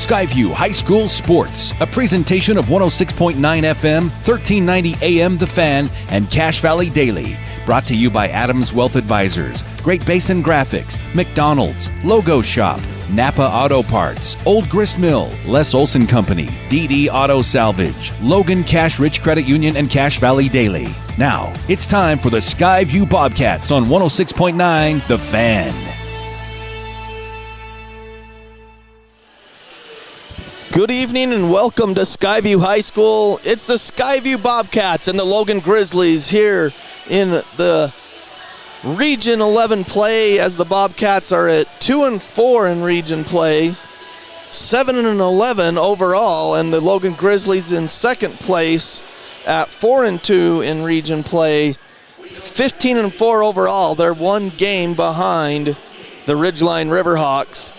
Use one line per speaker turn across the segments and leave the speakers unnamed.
Skyview High School Sports, a presentation of 106.9 FM, 1390 AM The Fan, and Cache Valley Daily. Brought to you by Adams Wealth Advisors, Great Basin Graphics, McDonald's, Logo Shop, Napa Auto Parts, Old Grist Mill, Les Olson Company, DD Auto Salvage, Logan Cash Rich Credit Union, and Cache Valley Daily. Now, it's time for the Skyview Bobcats on 106.9 The Fan.
Good evening and welcome to Skyview High School. It's the Skyview Bobcats and the Logan Grizzlies here in the Region 11 play, as the Bobcats are at 2-4 in region play, 7-11 overall, and the Logan Grizzlies in second place at 4-2 in region play, 15-4 overall. They're one game behind the Ridgeline Riverhawks.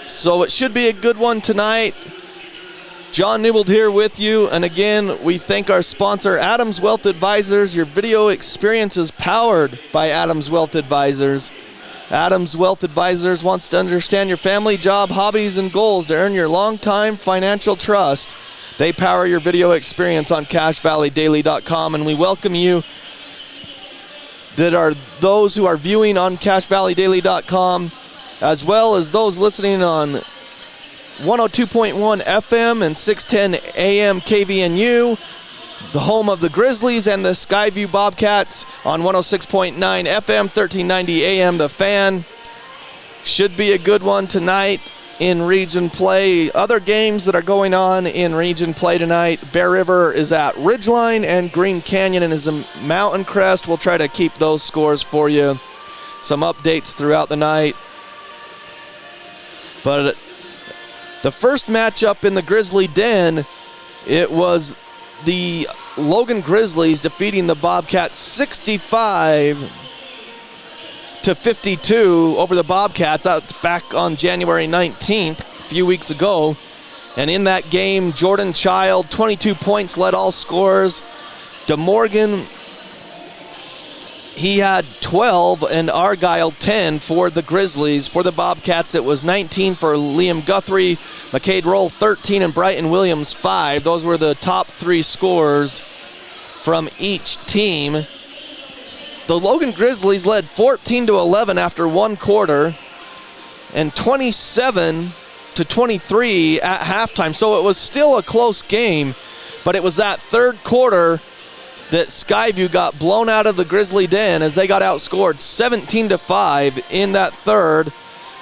So it should be a good one tonight. John Newbold here with you, and again, we thank our sponsor, Adams Wealth Advisors. Your video experience is powered by Adams Wealth Advisors. Adams Wealth Advisors wants to understand your family, job, hobbies, and goals to earn your long-time financial trust. They power your video experience on CacheValleyDaily.com, and we welcome you that are those who are viewing on CacheValleyDaily.com, as well as those listening on 102.1 FM and 610 AM KVNU, the home of the Grizzlies, and the Skyview Bobcats on 106.9 FM, 1390 AM, The Fan. Should be a good one tonight in region play. Other games that are going on in region play tonight: Bear River is at Ridgeline, and Green Canyon is a Mountain Crest. We'll try to keep those scores for you. Some updates throughout the night. But the first matchup in the Grizzly Den, it was the Logan Grizzlies defeating the Bobcats 65-52 over the Bobcats. That's back on January 19th, a few weeks ago. And in that game, Jordan Child, 22 points, led all scorers. DeMorgan, he had 12, and Argyle 10 for the Grizzlies. For the Bobcats, it was 19 for Liam Guthrie, McCade Roll 13, and Brighton Williams 5. Those were the top three scorers from each team. The Logan Grizzlies led 14-11 after one quarter and 27-23 at halftime. So it was still a close game, but it was that third quarter that Skyview got blown out of the Grizzly Den as they got outscored 17-5 in that third,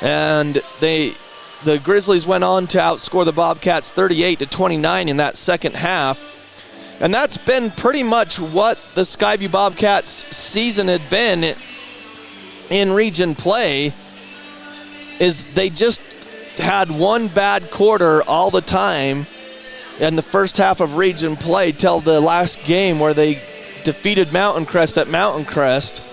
and the Grizzlies went on to outscore the Bobcats 38-29 in that second half. And that's been pretty much what the Skyview Bobcats season had been in region play, is they just had one bad quarter all the time in the first half of region play till the last game, where they defeated Mountain Crest at Mountain Crest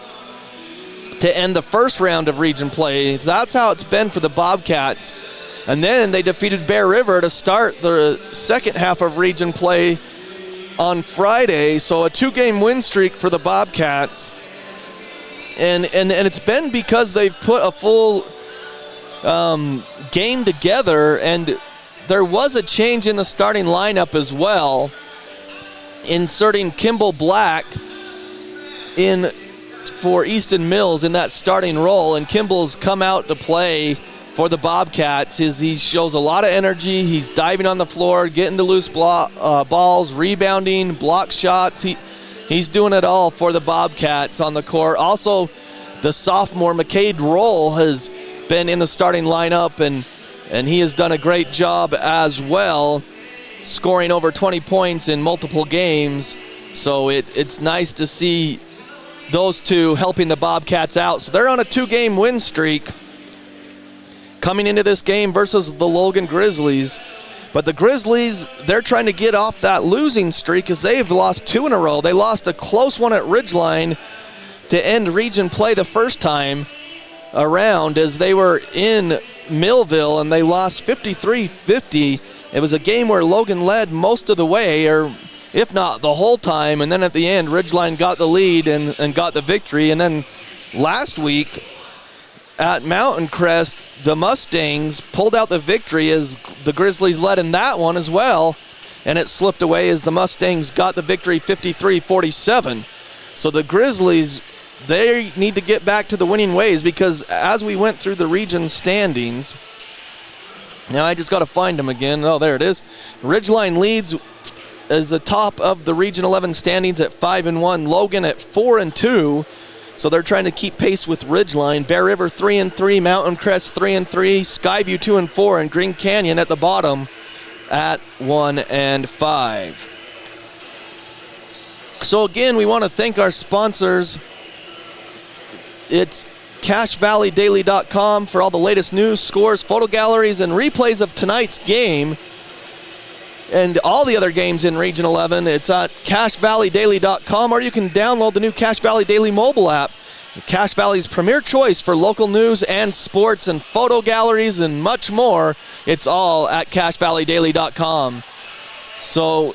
to end the first round of region play. That's how it's been for the Bobcats. And then they defeated Bear River to start the second half of region play on Friday. So a two-game win streak for the Bobcats. And it's been because they've put a full game together, and there was a change in the starting lineup as well, inserting Kimball Black in for Easton Mills in that starting role. And Kimball's come out to play for the Bobcats. He shows a lot of energy. He's diving on the floor, getting to loose balls, rebounding, block shots. He's doing it all for the Bobcats on the court. Also, the sophomore McCade Roll has been in the starting lineup, and he has done a great job as well, scoring over 20 points in multiple games. So it's nice to see those two helping the Bobcats out. So they're on a two-game win streak coming into this game versus the Logan Grizzlies. But the Grizzlies, they're trying to get off that losing streak, as they've lost two in a row. They lost a close one at Ridgeline to end region play the first time around, as they were in Millville, and they lost 53-50. It was a game where Logan led most of the way, or if not the whole time, and then at the end, Ridgeline got the lead and got the victory. And then last week, at Mountain Crest, the Mustangs pulled out the victory as the Grizzlies led in that one as well, and it slipped away as the Mustangs got the victory 53-47. So the Grizzlies, they need to get back to the winning ways, because as we went through the region standings, now I just got to find them again. Oh, there it is. Ridgeline leads as the top of the Region 11 standings at 5-1. Logan at 4-2. So they're trying to keep pace with Ridgeline. Bear River 3-3, Mountain Crest 3-3, Skyview 2-4, and Green Canyon at the bottom at 1-5. So again, we want to thank our sponsors. It's CashValleyDaily.com for all the latest news, scores, photo galleries, and replays of tonight's game and all the other games in Region 11. It's at CashValleyDaily.com, or you can download the new Cache Valley Daily mobile app. Cache Valley's premier choice for local news and sports and photo galleries and much more. It's all at CashValleyDaily.com. So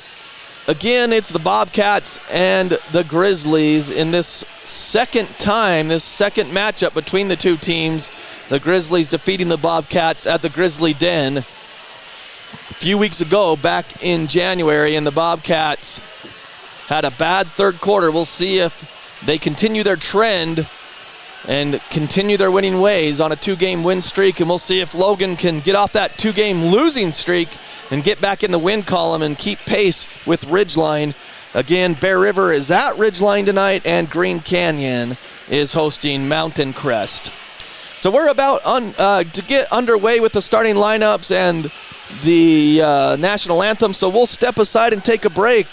again, it's the Bobcats and the Grizzlies in this second matchup between the two teams. The Grizzlies defeating the Bobcats at the Grizzly Den a few weeks ago, back in January, and the Bobcats had a bad third quarter. We'll see if they continue their trend and continue their winning ways on a 2-game win streak, and we'll see if Logan can get off that 2-game losing streak and get back in the win column and keep pace with Ridgeline. Again, Bear River is at Ridgeline tonight, and Green Canyon is hosting Mountain Crest. So we're about to get underway with the starting lineups and the national anthem, so we'll step aside and take a break.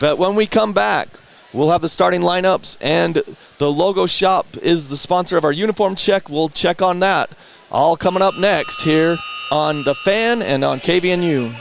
But when we come back, we'll have the starting lineups, and the logo shop is the sponsor of our uniform check. We'll check on that. All coming up next here on The Fan and on KVNU.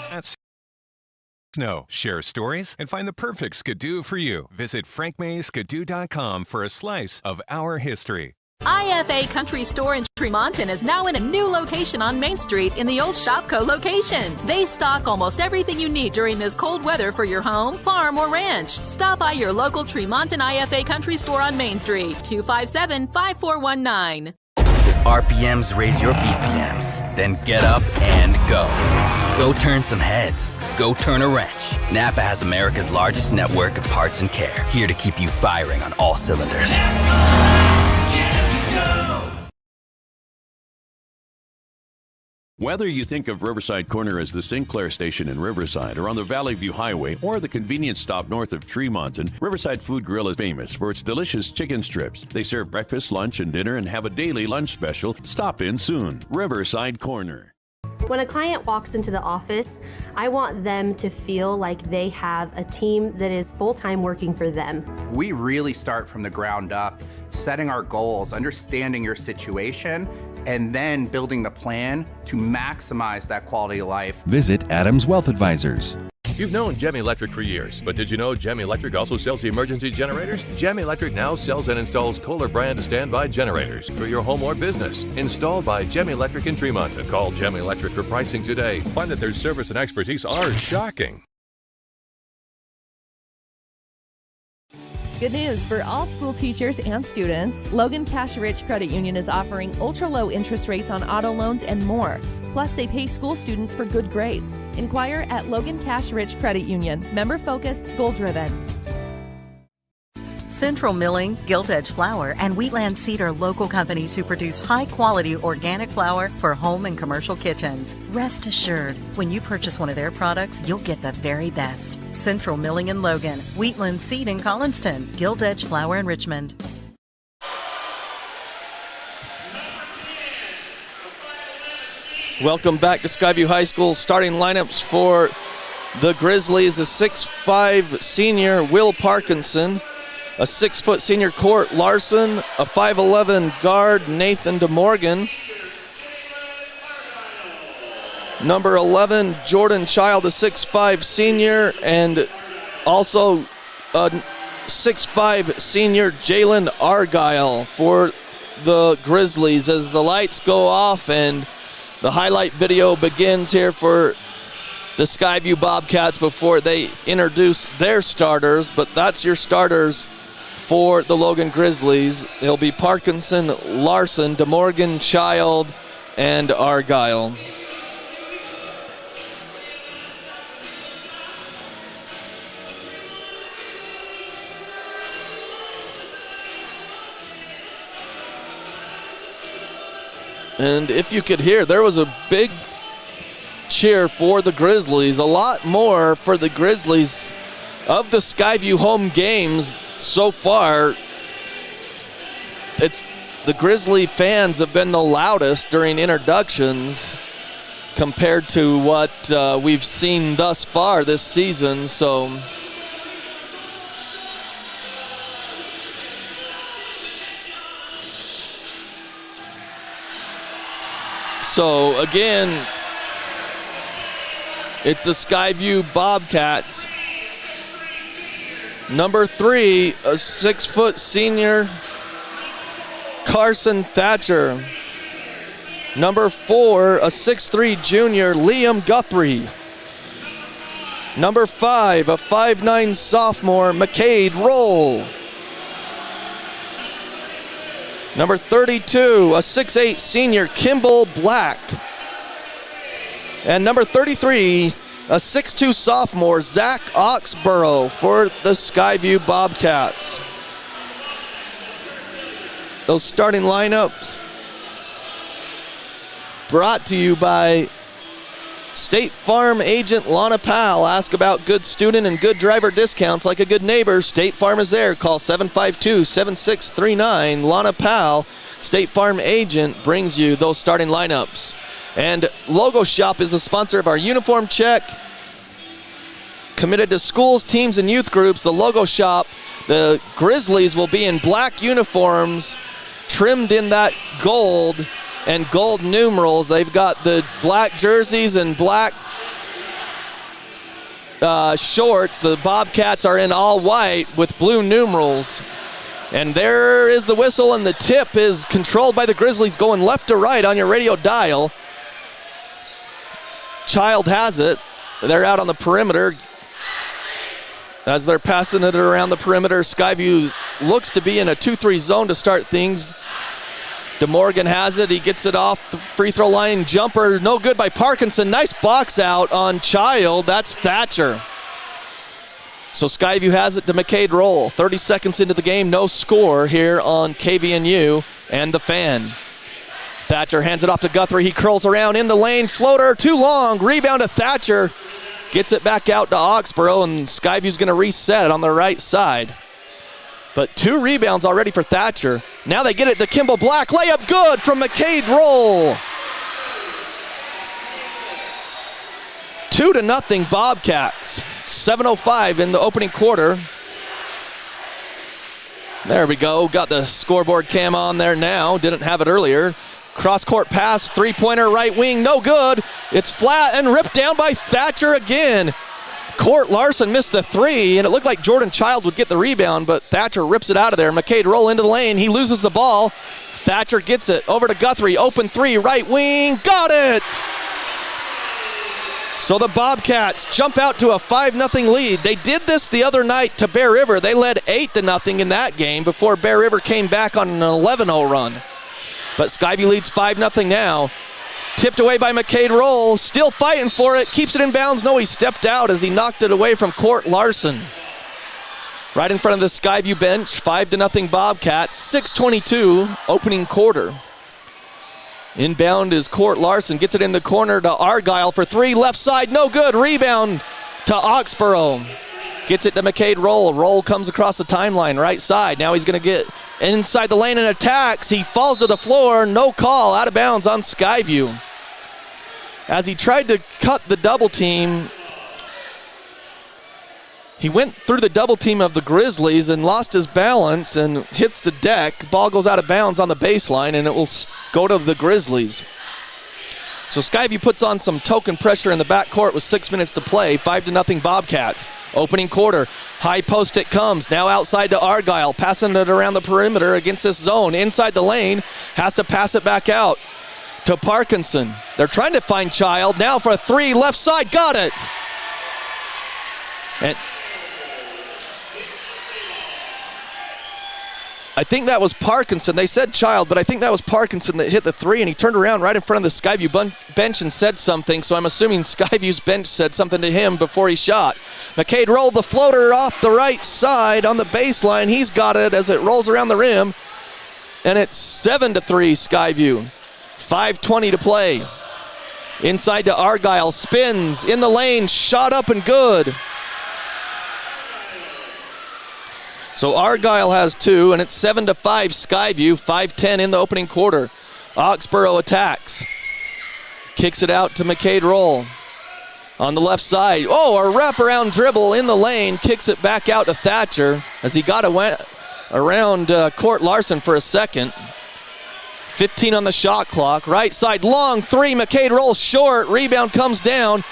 Snow. Share stories and find the perfect skidoo for you. Visit frankmayskidoo.com for a slice of our history.
IFA Country Store in Tremonton is now in a new location on Main Street in the old Shopco location. They stock almost everything you need during this cold weather for your home, farm, or ranch. Stop by your local Tremonton IFA Country Store on Main Street, 257-5419.
RPMs raise your BPMs. Then get up and go. Go turn some heads. Go turn a wrench. Napa has America's largest network of parts and care, here to keep you firing on all cylinders.
Whether you think of Riverside Corner as the Sinclair Station in Riverside or on the Valley View Highway or the convenience stop north of Tremonton, Riverside Food Grill is famous for its delicious chicken strips. They serve breakfast, lunch, and dinner and have a daily lunch special. Stop in soon. Riverside Corner.
When a client walks into the office, I want them to feel like they have a team that is full-time working for them.
We really start from the ground up, setting our goals, understanding your situation, and then building the plan to maximize that quality of life.
Visit Adams Wealth Advisors.
You've known Gem Electric for years, but did you know Gem Electric also sells the emergency generators? Gem Electric now sells and installs Kohler brand standby generators for your home or business. Installed by Gem Electric in Tremonton. Call Gem Electric for pricing today. Find that their service and expertise are shocking.
Good news for all school teachers and students. Logan Cash Rich Credit Union is offering ultra-low interest rates on auto loans and more. Plus, they pay school students for good grades. Inquire at Logan Cash Rich Credit Union. Member-focused, goal-driven.
Central Milling, Gilt Edge Flour, and Wheatland Seed are local companies who produce high-quality organic flour for home and commercial kitchens. Rest assured, when you purchase one of their products, you'll get the very best. Central Milling in Logan, Wheatland Seed in Collinston, Gilt Edge Flour in Richmond.
Welcome back to Skyview High School. Starting lineups for the Grizzlies: a 6'5" senior Will Parkinson, a 6' senior Court Larson, a 5'11" guard Nathan DeMorgan, number 11 Jordan Child, a 6'5" senior, and also a 6'5" senior Jalen Argyle for the Grizzlies. As the lights go off and the highlight video begins here for the Skyview Bobcats before they introduce their starters, but that's your starters for the Logan Grizzlies. It'll be Parkinson, Larson, DeMorgan, Child, and Argyle. And if you could hear, there was a big cheer for the Grizzlies, a lot more for the Grizzlies of the Skyview home games so far. It's the Grizzly fans have been the loudest during introductions compared to what we've seen thus far this season. So again, it's the Skyview Bobcats. Number 3, a 6-foot senior, Carson Thatcher. Number 4, a 6'3" junior, Liam Guthrie. Number 5, a 5'9" sophomore, McCade Roll. Number 32, a 6'8" senior, Kimball Black. And number 33, a 6'2" sophomore, Zach Oxborough for the Skyview Bobcats. Those starting lineups brought to you by State Farm agent Lana Powell. Ask about good student and good driver discounts like a good neighbor. State Farm is there. Call 752-7639. Lana Powell, State Farm agent, brings you those starting lineups. And Logo Shop is the sponsor of our uniform check. Committed to schools, teams, and youth groups. The Logo Shop, the Grizzlies will be in black uniforms, trimmed in that gold and gold numerals. They've got the black jerseys and black shorts. The Bobcats are in all white with blue numerals. And there is the whistle, and the tip is controlled by the Grizzlies going left to right on your radio dial. Child has it. They're out on the perimeter. As they're passing it around the perimeter, Skyview looks to be in a 2-3 zone to start things. DeMorgan has it. He gets it off the free throw line. Jumper, no good by Parkinson. Nice box out on Child. That's Thatcher. So Skyview has it to McCade Roll. 30 seconds into the game, no score here on KVNU and the Fan. Thatcher hands it off to Guthrie. He curls around in the lane. Floater, too long. Rebound to Thatcher. Gets it back out to Oxborough, and Skyview's going to reset it on the right side. But 2 rebounds already for Thatcher. Now they get it to Kimball Black. Layup good from McCade Roll. 2-0 Bobcats. 7:05 in the opening quarter. There we go. Got the scoreboard cam on there now. Didn't have it earlier. Cross-court pass, three-pointer right wing, no good. It's flat and ripped down by Thatcher again. Court Larson missed the 3, and it looked like Jordan Child would get the rebound, but Thatcher rips it out of there. McCade Roll into the lane. He loses the ball. Thatcher gets it over to Guthrie. Open 3, right wing. Got it! So the Bobcats jump out to a 5-0 lead. They did this the other night to Bear River. They led 8-0 in that game before Bear River came back on an 11-0 run. But Skyview leads 5-0 now. Tipped away by McCade Roll. Still fighting for it. Keeps it in bounds. No, he stepped out as he knocked it away from Court Larson. Right in front of the Skyview bench. 5-0 Bobcats. 6:22 opening quarter. Inbound is Court Larson. Gets it in the corner to Argyle for 3. Left side. No good. Rebound to Oxborough. Gets it to McCade Roll. Roll comes across the timeline. Right side. Now he's going to get inside the lane and attacks. He falls to the floor. No call. Out of bounds on Skyview. As he tried to cut the double team, he went through the double team of the Grizzlies and lost his balance and hits the deck. Ball goes out of bounds on the baseline, and it will go to the Grizzlies. So Skyview puts on some token pressure in the backcourt with 6 minutes to play. 5-0 Bobcats. Opening quarter. High post it comes. Now outside to Argyle. Passing it around the perimeter against this zone. Inside the lane. Has to pass it back out to Parkinson. They're trying to find Child. Now for a 3. Left side. Got it. I think that was Parkinson. They said Child, but I think that was Parkinson that hit the three, and he turned around right in front of the Skyview bench and said something, so I'm assuming Skyview's bench said something to him before he shot. McCade rolled the floater off the right side on the baseline. He's got it as it rolls around the rim, and it's 7-3 Skyview. 5:20 to play. Inside to Argyle, spins in the lane, shot up and good. So Argyle has 2, and it's 7-5 Skyview, 5:10 in the opening quarter. Oxborough attacks. Kicks it out to McCade Roll. On the left side, a wraparound dribble in the lane, kicks it back out to Thatcher as he got around Court Larson for a second. 15 on the shot clock. Right side, long three, McCade Roll short, rebound comes down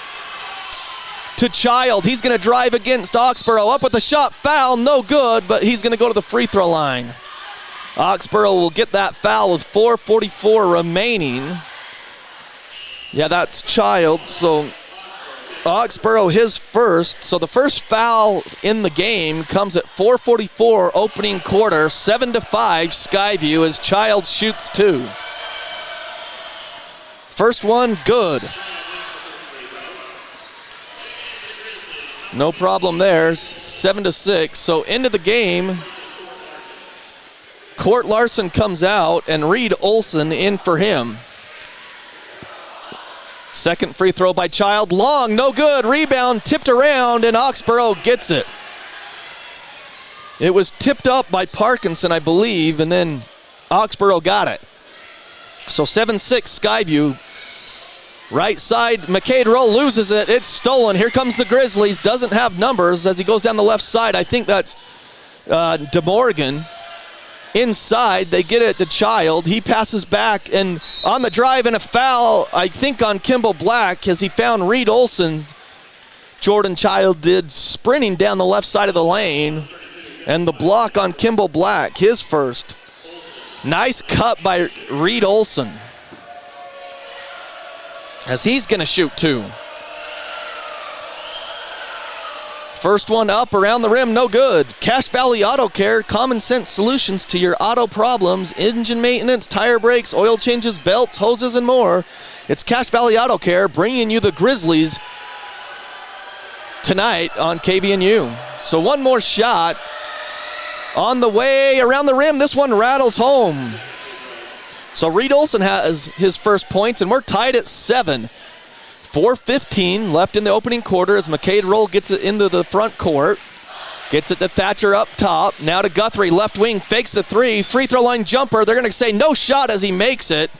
to Child. He's going to drive against Oxborough. Up with the shot, foul, no good, but he's going to go to the free throw line. Oxborough will get that foul with 4:44 remaining. Yeah, that's Child, so Oxborough his first. So the first foul in the game comes at 4:44 opening quarter, 7-5 Skyview as Child shoots 2. First one, good. No problem there, 7-6. So into the game, Court Larson comes out and Reed Olson in for him. Second free throw by Child, long, no good, rebound, tipped around, and Oxborough gets it. It was tipped up by Parkinson, I believe, and then Oxborough got it. So 7-6 Skyview. Right side, McCade Roll loses it. It's stolen. Here comes the Grizzlies. Doesn't have numbers as he goes down the left side. I think that's DeMorgan. Inside, they get it to Child. He passes back, and on the drive and a foul, I think on Kimball Black, as he found Reed Olson. Jordan Child did, sprinting down the left side of the lane. And the block on Kimball Black, his first. Nice cut by Reed Olson, as he's going to shoot 2. First one up around the rim, no good. Cache Valley Auto Care, common sense solutions to your auto problems, engine maintenance, tire brakes, oil changes, belts, hoses, and more. It's Cache Valley Auto Care bringing you the Grizzlies tonight on KVNU. So one more shot on the way around the rim. This one rattles home. So Reed Olson has his first points, and we're tied at 7. 4:15 left in the opening quarter as McCade Roll gets it into the front court. Gets it to Thatcher up top. Now to Guthrie, left wing, fakes the three. Free throw line jumper. They're going to say no shot as he makes it.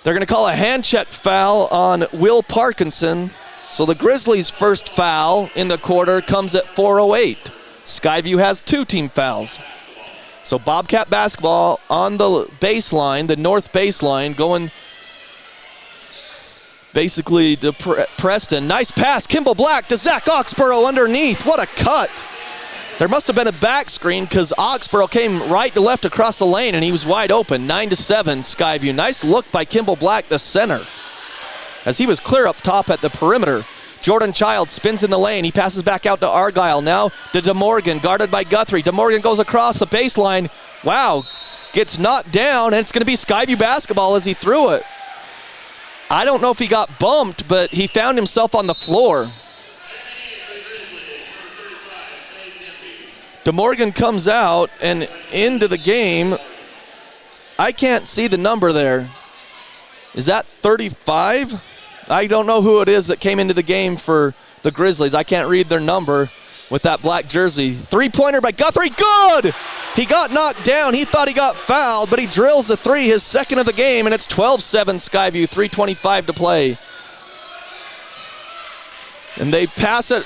They're going to call a hand check foul on Will Parkinson. So the Grizzlies' first foul in the quarter comes at 4:08. Skyview has 2 team fouls. So Bobcat basketball on the baseline, the north baseline, going basically to Preston. Nice pass, Kimball Black to Zach Oxborough underneath. What a cut. There must have been a back screen because Oxborough came right to left across the lane and he was wide open. 9-7 Skyview. Nice look by Kimball Black, the center, as he was clear up top at the perimeter. Jordan Child spins in the lane. He passes back out to Argyle. Now to DeMorgan, guarded by Guthrie. DeMorgan goes across the baseline. Wow, gets knocked down, and it's going to be Skyview basketball as he threw it. I don't know if he got bumped, but he found himself on the floor. DeMorgan comes out and into the game. I can't see the number there. Is that 35? I don't know who it is that came into the game for the Grizzlies. I can't read their number with that black jersey. Three-pointer by Guthrie, good! He got knocked down. He thought he got fouled, but he drills the three, his second of the game, and it's 12-7 Skyview, 3:25 to play. And they pass it.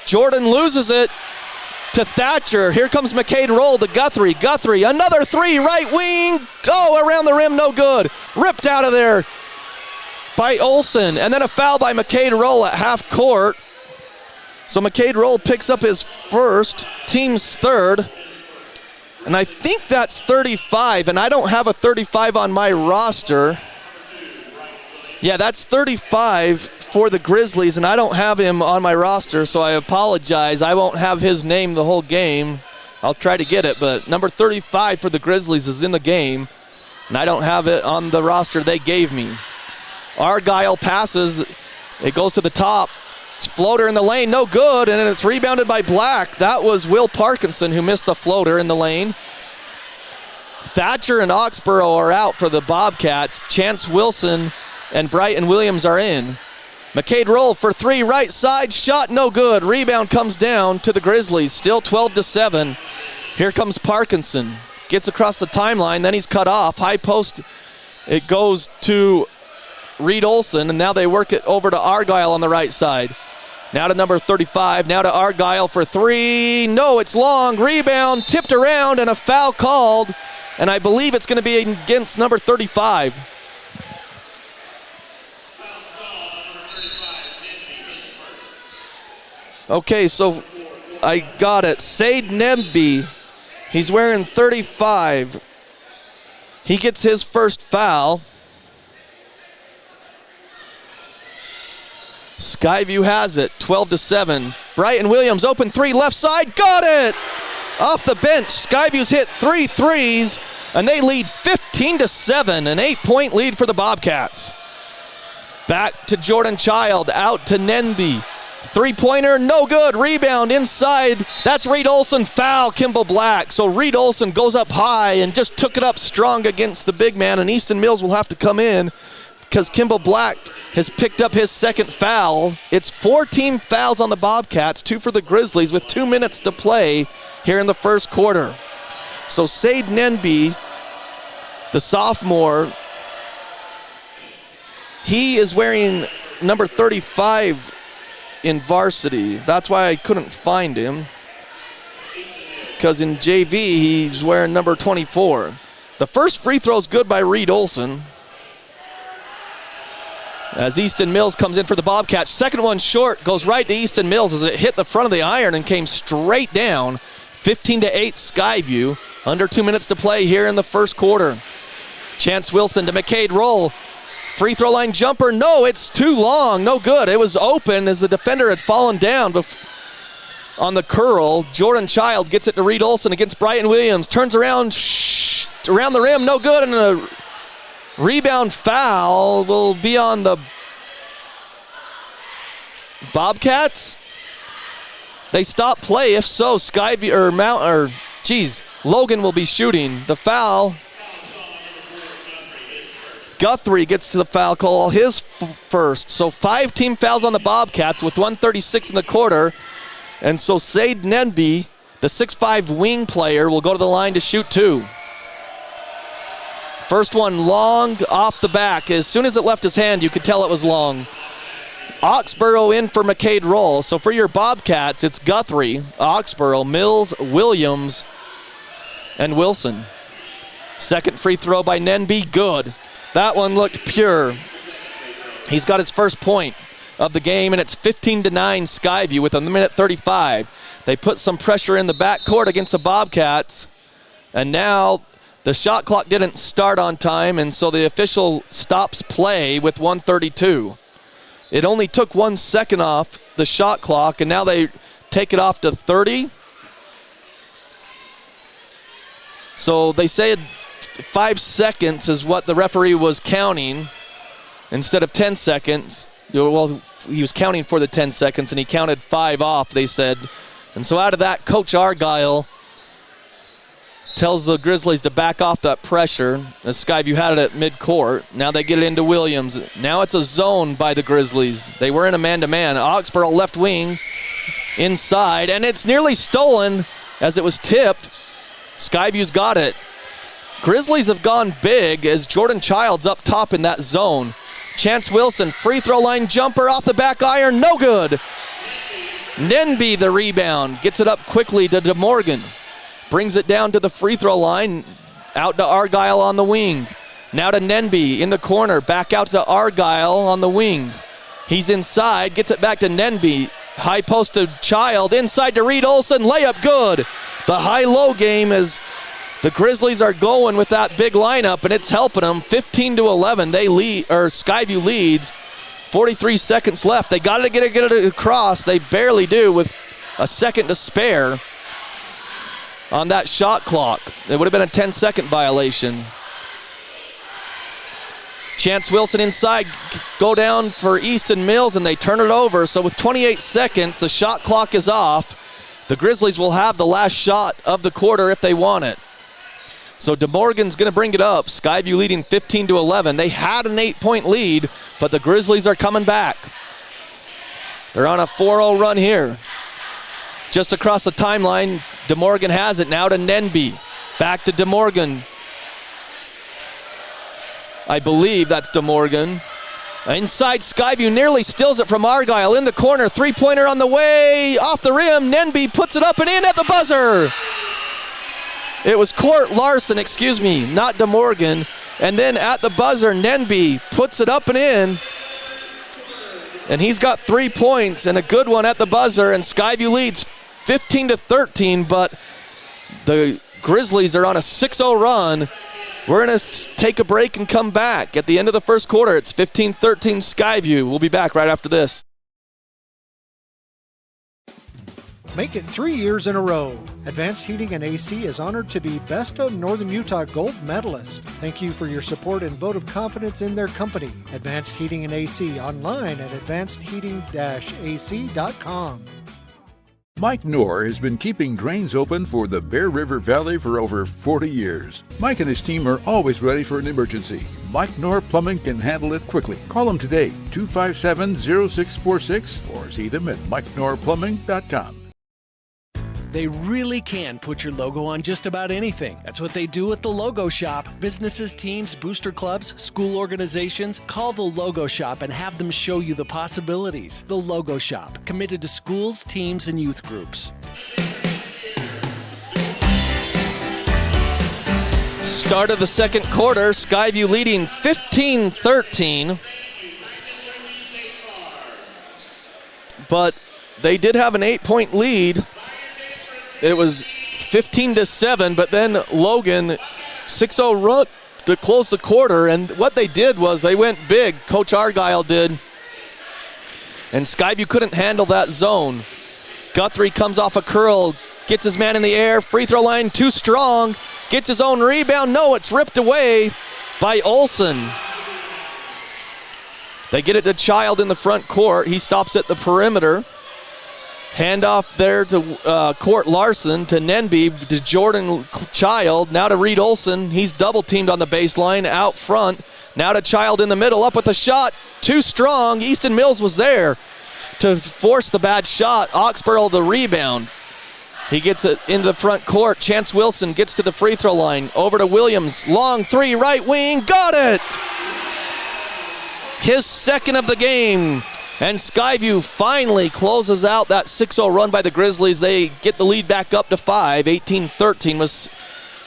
Jordan loses it to Thatcher. Here comes McCade Roll to Guthrie. Guthrie, another three, right wing. Go around the rim, no good. Ripped out of there by Olson, and then a foul by McCade Roll at half court. So McCade Roll picks up his first, team's third, and I think that's 35, and I don't have a 35 on my roster. Yeah, that's 35 for the Grizzlies, and I don't have him on my roster, so I apologize. I won't have his name the whole game. I'll try to get it, but number 35 for the Grizzlies is in the game, and I don't have it on the roster they gave me. Argyle passes. It goes to the top. Floater in the lane, no good, and then it's rebounded by Black. That was Will Parkinson who missed the floater in the lane. Thatcher and Oxborough are out for the Bobcats. Chance Wilson and Brighton Williams are in. McCade roll for three, right side, shot no good. Rebound comes down to the Grizzlies, still 12-7. Here comes Parkinson. Gets across the timeline, then he's cut off. High post, it goes to Reed Olson, and now they work it over to Argyle on the right side. Now to number 35, now to Argyle for three. No, it's long. Rebound, tipped around, and a foul called. And I believe it's going to be against number 35. Okay, so I got it. Sade Nemby, he's wearing 35. He gets his first foul. Skyview has it, 12-7. Brighton Williams, open three, left side, got it! Off the bench, Skyview's hit 3 threes, and they lead 15-7, an 8-point lead for the Bobcats. Back to Jordan Child, out to Nenby. Three-pointer, no good, rebound inside. That's Reed Olson, foul, Kimball Black. So Reed Olson goes up high and just took it up strong against the big man, and Easton Mills will have to come in because Kimball Black has picked up his second foul. It's 4 team fouls on the Bobcats, 2 for the Grizzlies with 2 minutes to play here in the first quarter. So Sade Nenby, the sophomore, he is wearing number 35 in varsity. That's why I couldn't find him, because in JV he's wearing number 24. The first free throw is good by Reed Olson, as Easton Mills comes in for the Bobcats. Second one short, goes right to Easton Mills as it hit the front of the iron and came straight down. 15-8 Skyview. Under 2 minutes to play here in the first quarter. Chance Wilson to McCade roll. Free throw line jumper, no, it's too long, no good. It was open as the defender had fallen down on the curl. Jordan Child gets it to Reed Olson against Brighton Williams. Turns around, around the rim, no good, and a rebound foul will be on the Bobcats. They stop play. If so, Logan will be shooting. The foul. Guthrie gets to the foul call, his first. So 5 team fouls on the Bobcats with 1:36 in the quarter. And so Sade Nenby, the 6'5 wing player, will go to the line to shoot 2. First one long off the back. As soon as it left his hand, you could tell it was long. Oxborough in for McCade roll. So for your Bobcats, it's Guthrie, Oxborough, Mills, Williams, and Wilson. Second free throw by Nenby, good. That one looked pure. He's got his first point of the game, and it's 15-9 Skyview with 1:35. They put some pressure in the backcourt against the Bobcats, and now the shot clock didn't start on time, and so the official stops play with 1:32. It only took 1 second off the shot clock, and now they take it off to 30. So they said 5 seconds is what the referee was counting instead of 10 seconds. Well, he was counting for the 10 seconds, and he counted 5 off, they said. And so out of that, Coach Argyle tells the Grizzlies to back off that pressure, as Skyview had it at midcourt. Now they get it into Williams. Now it's a zone by the Grizzlies. They were in a man-to-man. Oxborough left wing inside, and it's nearly stolen as it was tipped. Skyview's got it. Grizzlies have gone big as Jordan Child's up top in that zone. Chance Wilson, free throw line jumper off the back iron, no good. Nenby the rebound, gets it up quickly to DeMorgan. Brings it down to the free throw line, out to Argyle on the wing. Now to Nenby in the corner, back out to Argyle on the wing. He's inside, gets it back to Nenby. High post to Child, inside to Reed Olson, layup good. The high-low game is the Grizzlies are going with that big lineup, and it's helping them. 15-11, they lead, or Skyview leads. 43 seconds left. They got to get it across. They barely do with a second to spare. on that shot clock. It would have been a 10-second violation. Chance Wilson inside, go down for Easton Mills, and they turn it over. So with 28 seconds, the shot clock is off. The Grizzlies will have the last shot of the quarter if they want it. So DeMorgan's going to bring it up. Skyview leading 15-11. They had an 8-point lead, but the Grizzlies are coming back. They're on a 4-0 run here. Just across the timeline, DeMorgan has it now to Nenby. Back to DeMorgan. I believe that's DeMorgan. Inside, Skyview nearly steals it from Argyle in the corner. Three-pointer on the way, off the rim. Nenby puts it up and in at the buzzer. It was Court Larson, not DeMorgan. And then at the buzzer, Nenby puts it up and in. And he's got 3 points and a good one at the buzzer. And Skyview leads 15-13, but the Grizzlies are on a 6-0 run. We're going to take a break and come back. At the end of the first quarter, it's 15-13 Skyview. We'll be back right after this.
Make it 3 years in a row. Advanced Heating and AC is honored to be Best of Northern Utah Gold Medalist. Thank you for your support and vote of confidence in their company. Advanced Heating and AC, online at advancedheating-ac.com.
Mike Knorr has been keeping drains open for the Bear River Valley for over 40 years. Mike and his team are always ready for an emergency. Mike Knorr Plumbing can handle it quickly. Call him today, 257-0646, or see them at mikeknorrplumbing.com.
They really can put your logo on just about anything. That's what they do at the Logo Shop. Businesses, teams, booster clubs, school organizations, call the Logo Shop and have them show you the possibilities. The Logo Shop, committed to schools, teams, and youth groups.
Start of the second quarter, Skyview leading 15-13. But they did have an 8-point lead. It was 15-7, but then Logan, 6-0 run to close the quarter, and what they did was they went big. Coach Argyle did, and Skyview couldn't handle that zone. Guthrie comes off a curl, gets his man in the air, free throw line too strong, gets his own rebound. No, it's ripped away by Olsen. They get it to Child in the front court. He stops at the perimeter. Handoff there to Court Larson, to Nenby, to Jordan Child, now to Reed Olsen. He's double teamed on the baseline, out front. Now to Child in the middle, up with a shot, too strong. Easton Mills was there to force the bad shot. Oxborough the rebound. He gets it into the front court. Chance Wilson gets to the free throw line. Over to Williams, long three, right wing, got it! His second of the game. And Skyview finally closes out that 6-0 run by the Grizzlies. They get the lead back up to 5, 18-13 with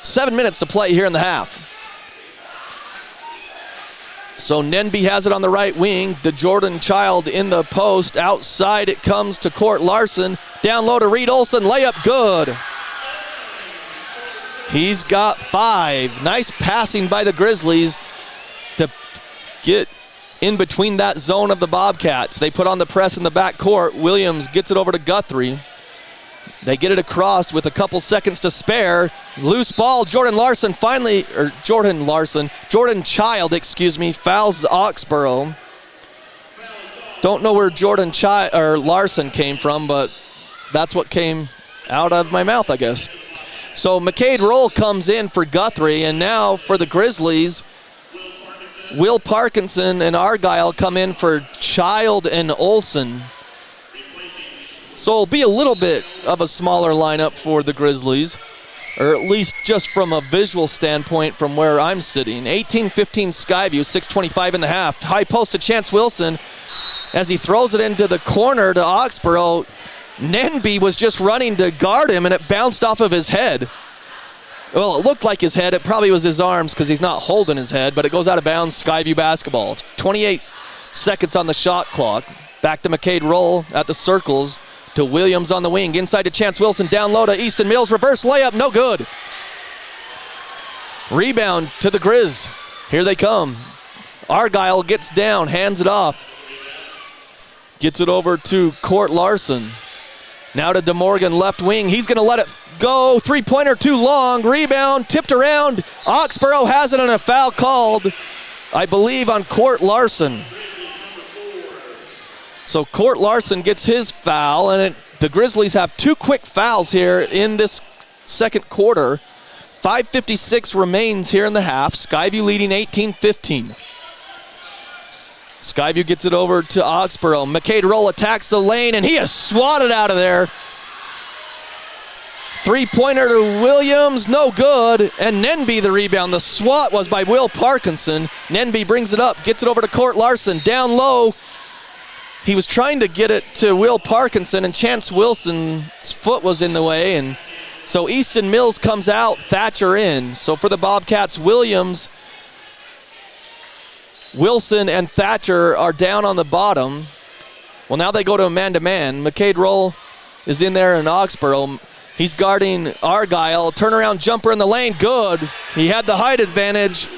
7 minutes to play here in the half. So Nenby has it on the right wing. To Jordan Child in the post. Outside it comes to Court Larson. Down low to Reed Olsen. Layup good. He's got 5. Nice passing by the Grizzlies to get in between that zone of the Bobcats. They put on the press in the back court. Williams gets it over to Guthrie. They get it across with a couple seconds to spare. Loose ball, Jordan Child, fouls Oxborough. Don't know where Larson came from, but that's what came out of my mouth, I guess. So McCade Roll comes in for Guthrie, and now for the Grizzlies, Will Parkinson and Argyle come in for Child and Olsen. So it'll be a little bit of a smaller lineup for the Grizzlies, or at least just from a visual standpoint from where I'm sitting. 18-15 Skyview, 6:25 in the half. High post to Chance Wilson as he throws it into the corner to Oxborough. Nenby was just running to guard him, and it bounced off of his head. Well, it looked like his head. It probably was his arms because he's not holding his head, but it goes out of bounds, Skyview basketball. 28 seconds on the shot clock. Back to McCade Roll at the circles, to Williams on the wing. Inside to Chance Wilson, down low to Easton Mills. Reverse layup, no good. Rebound to the Grizz. Here they come. Argyle gets down, hands it off. Gets it over to Court Larson. Now to DeMorgan, left wing. He's going to let it go. Three-pointer too long. Rebound, tipped around. Oxborough has it and a foul called, I believe, on Court Larson. So Court Larson gets his foul, and the Grizzlies have 2 quick fouls here in this second quarter. 5:56 remains here in the half. Skyview leading 18-15. Skyview gets it over to Oxborough. McCade Roll attacks the lane, and he is swatted out of there. Three-pointer to Williams, no good. And Nenby the rebound. The swat was by Will Parkinson. Nenby brings it up, gets it over to Court Larson. Down low. He was trying to get it to Will Parkinson, and Chance Wilson's foot was in the way. And so Easton Mills comes out, Thatcher in. So for the Bobcats, Wilson and Thatcher are down on the bottom. Well, now they go to a man-to-man. McCade Roll is in there in Oxborough. He's guarding Argyle. Turnaround jumper in the lane, good. He had the height advantage,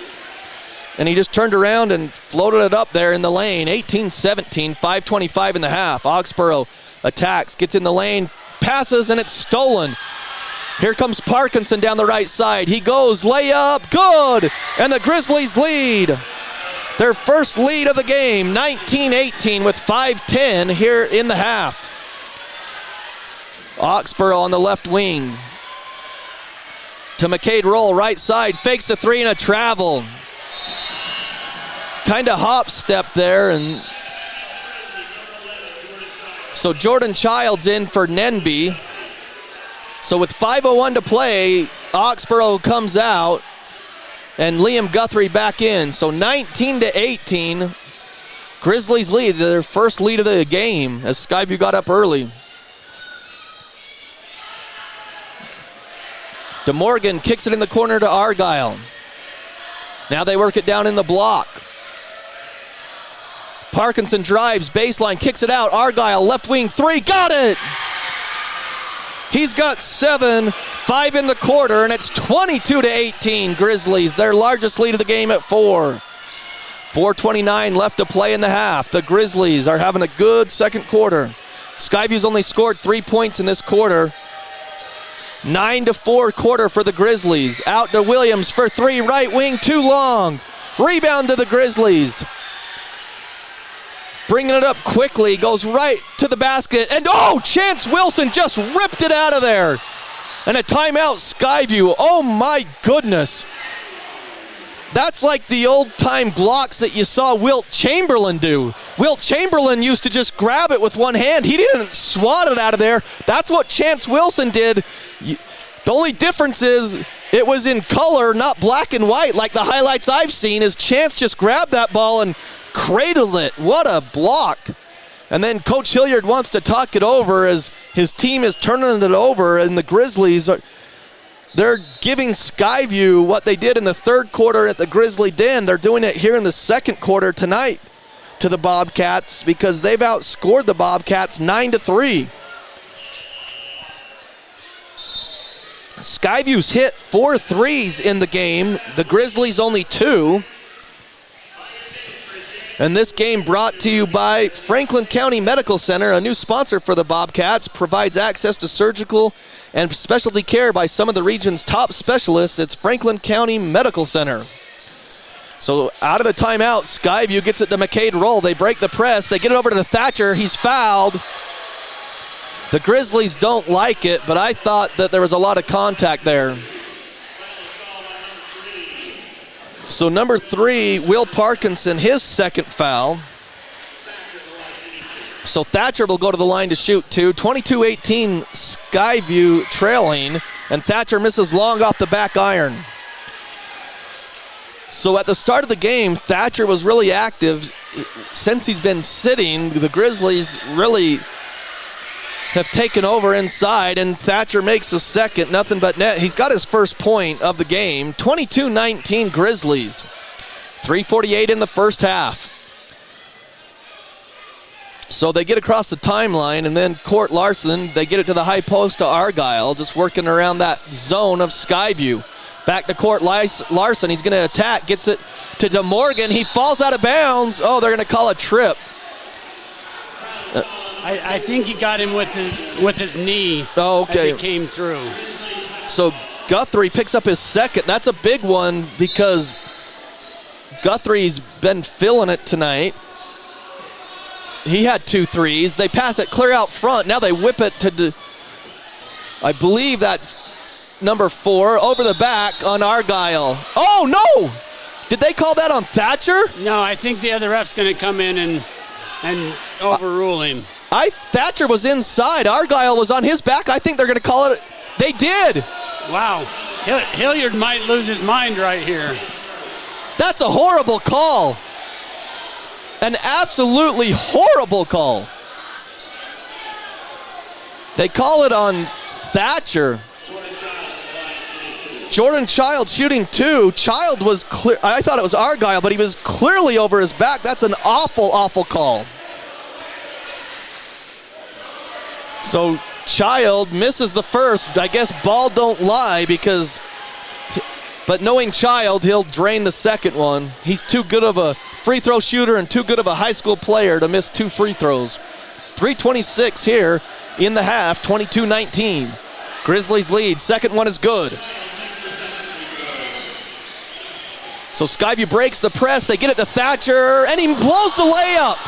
and he just turned around and floated it up there in the lane. 18-17, 5:25 in the half. Oxborough attacks, gets in the lane, passes, and it's stolen. Here comes Parkinson down the right side. He goes, layup, good, and the Grizzlies lead. Their first lead of the game, 19-18 with 5:10 here in the half. Oxborough on the left wing. To McCade Roll, right side, fakes the three and a travel. Kind of hop step there, and so Jordan Childs in for Nenby. So with 5:01 to play, Oxborough comes out, and Liam Guthrie back in. So 19-18, Grizzlies lead, their first lead of the game as Skyview got up early. DeMorgan kicks it in the corner to Argyle. Now they work it down in the block. Parkinson drives, baseline, kicks it out. Argyle, left wing three, got it! He's got 7, 5 in the quarter, and it's 22-18 Grizzlies, their largest lead of the game at 4. 4:29 left to play in the half. The Grizzlies are having a good second quarter. Skyview's only scored 3 points in this quarter. 9-4 quarter for the Grizzlies. Out to Williams for 3, right wing, too long. Rebound to the Grizzlies. Bringing it up quickly, goes right to the basket, and Chance Wilson just ripped it out of there. And a timeout, Skyview. Oh my goodness. That's like the old-time blocks that you saw Wilt Chamberlain do. Wilt Chamberlain used to just grab it with one hand. He didn't swat it out of there. That's what Chance Wilson did. The only difference is it was in color, not black and white like the highlights I've seen, as Chance just grabbed that ball and cradled it. What a block. And then Coach Hilliard wants to talk it over as his team is turning it over, and the Grizzlies they're giving Skyview what they did in the third quarter at the Grizzly Den. They're doing it here in the second quarter tonight to the Bobcats because they've outscored the Bobcats 9-3. Skyview's hit 4 threes in the game. The Grizzlies only 2. And this game brought to you by Franklin County Medical Center, a new sponsor for the Bobcats, provides access to surgical and specialty care by some of the region's top specialists. It's Franklin County Medical Center. So out of the timeout, Skyview gets it to McCade Roll. They break the press. They get it over to Thatcher. He's fouled. The Grizzlies don't like it, but I thought that there was a lot of contact there. So number 3, Will Parkinson, his second foul. So Thatcher will go to the line to shoot 2. 22-18 Skyview trailing, and Thatcher misses long off the back iron. So at the start of the game, Thatcher was really active. Since he's been sitting, the Grizzlies really have taken over inside, and Thatcher makes a second, nothing but net. He's got his first point of the game. 22-19 Grizzlies. 3:48 in the first half. So they get across the timeline, and then Court Larson, they get it to the high post to Argyle, just working around that zone of Skyview. Back to Court Larson, he's going to attack, gets it to DeMorgan. He falls out of bounds. Oh, they're going to call a trip.
I think he got him with his knee.
Oh, okay.
As he came through.
So Guthrie picks up his second. That's a big one because Guthrie's been feeling it tonight. He had 2 threes. They pass it clear out front. Now they whip it to, I believe that's number 4, over the back on Argyle. Oh, no! Did they call that on Thatcher?
No, I think the other ref's going to come in and overrule him.
Thatcher was inside. Argyle was on his back. I think they're going to call it. They did.
Wow. Hilliard might lose his mind right here.
That's a horrible call. An absolutely horrible call. They call it on Thatcher. Jordan Child shooting 2. Child was clear. I thought it was Argyle, but he was clearly over his back. That's an awful, awful call. So Child misses the first. I guess ball don't lie but knowing Child, he'll drain the second one. He's too good of a free throw shooter and too good of a high school player to miss 2 free throws. 3:26 here in the half, 22-19. Grizzlies lead. Second one is good. So Skyview breaks the press. They get it to Thatcher, and he blows the layup.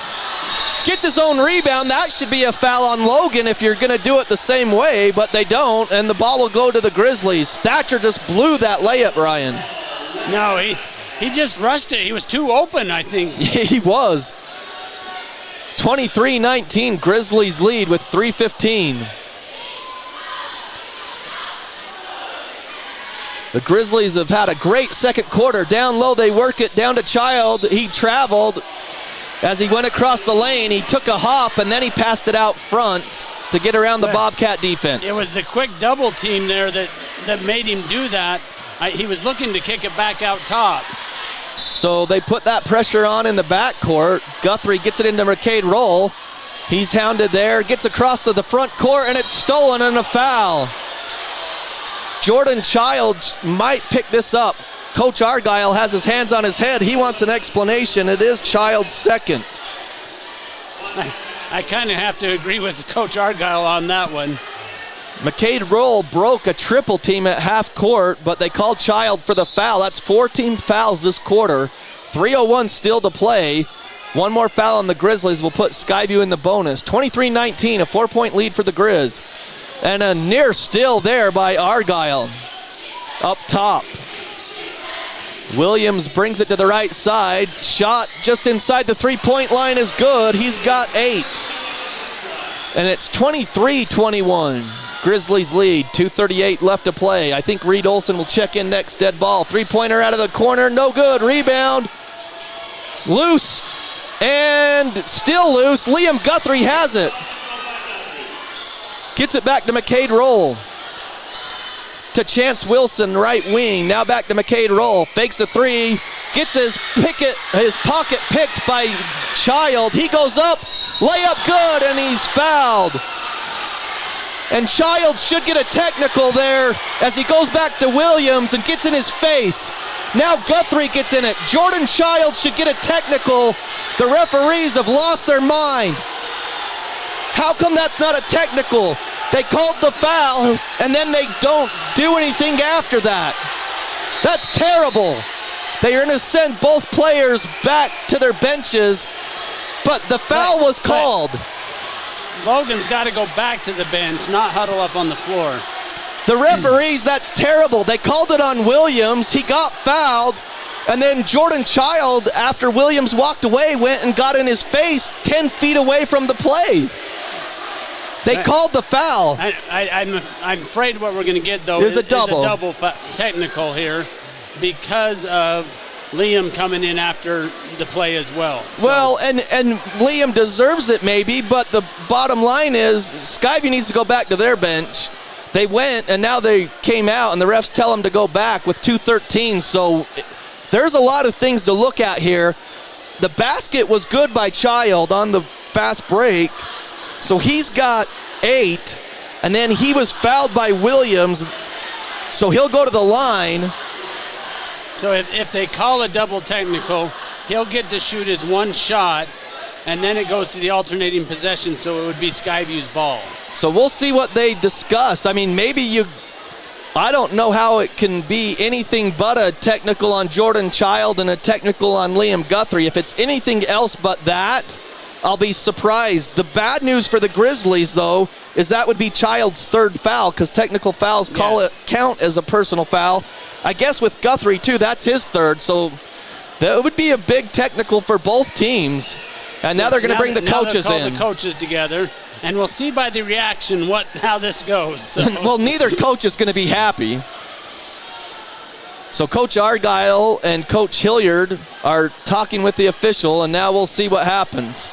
Gets his own rebound. That should be a foul on Logan if you're going to do it the same way, but they don't, and the ball will go to the Grizzlies. Thatcher just blew that layup, Ryan.
No, he just rushed it. He was too open, I think.
He was. 23-19, Grizzlies lead with 3:15. The Grizzlies have had a great second quarter. Down low, they work it down to Child. He traveled. As he went across the lane, he took a hop, and then he passed it out front to get around the Bobcat defense.
It was the quick double team there that made him do that. He was looking to kick it back out top.
So they put that pressure on in the backcourt. Guthrie gets it into McCade Roll. He's hounded there, gets across to the front court, and it's stolen and a foul. Jordan Child might pick this up. Coach Argyle has his hands on his head. He wants an explanation. It is Child's second.
I kind of have to agree with Coach Argyle on that one.
McCade Roll broke a triple team at half court, but they called Child for the foul. That's 14 fouls this quarter. 3:01 still to play. One more foul on the Grizzlies will put Skyview in the bonus. 23-19, a 4-point lead for the Grizz. And a near steal there by Argyle. Up top. Williams brings it to the right side. Shot just inside the three-point line is good. He's got 8. And it's 23-21. Grizzlies lead. 2:38 left to play. I think Reed Olson will check in next. Dead ball. Three-pointer out of the corner. No good. Rebound. Loose. And still loose. Liam Guthrie has it. Gets it back to McCade Roll. To Chance Wilson, right wing. Now back to McCade Roll. Fakes a 3. Gets his pocket picked by Child. He goes up. Layup good, and he's fouled. And Child should get a technical there as he goes back to Williams and gets in his face. Now Guthrie gets in it. Jordan Child should get a technical. The referees have lost their mind. How come that's not a technical? They called the foul, and then they don't do anything after that. That's terrible. They are going to send both players back to their benches, but the foul was called.
Logan's got to go back to the bench, not huddle up on the floor.
The referees, that's terrible. They called it on Williams. He got fouled, and then Jordan Child, after Williams walked away, went and got in his face 10 feet away from the play. They called the foul.
I'm afraid what we're going to get, though, is a double technical here because of Liam coming in after the play as well.
So. Well, and Liam deserves it maybe, but the bottom line is Skyview needs to go back to their bench. They went, and now they came out, and the refs tell them to go back with 2:13. So there's a lot of things to look at here. The basket was good by Child on the fast break. So he's got 8, and then he was fouled by Williams, so he'll go to the line.
So if they call a double technical, he'll get to shoot his one shot, and then it goes to the alternating possession, so it would be Skyview's ball.
So we'll see what they discuss. I mean, I don't know how it can be anything but a technical on Jordan Child and a technical on Liam Guthrie. If it's anything else but that, I'll be surprised. The bad news for the Grizzlies, though, is that would be Child's third foul, because technical fouls count as a personal foul. I guess with Guthrie, too, that's his third, so that would be a big technical for both teams. And now they're going to bring the coaches in.
The coaches together, and we'll see by the reaction how this goes. So.
Well, neither coach is going to be happy. So Coach Argyle and Coach Hilliard are talking with the official, and now we'll see what happens.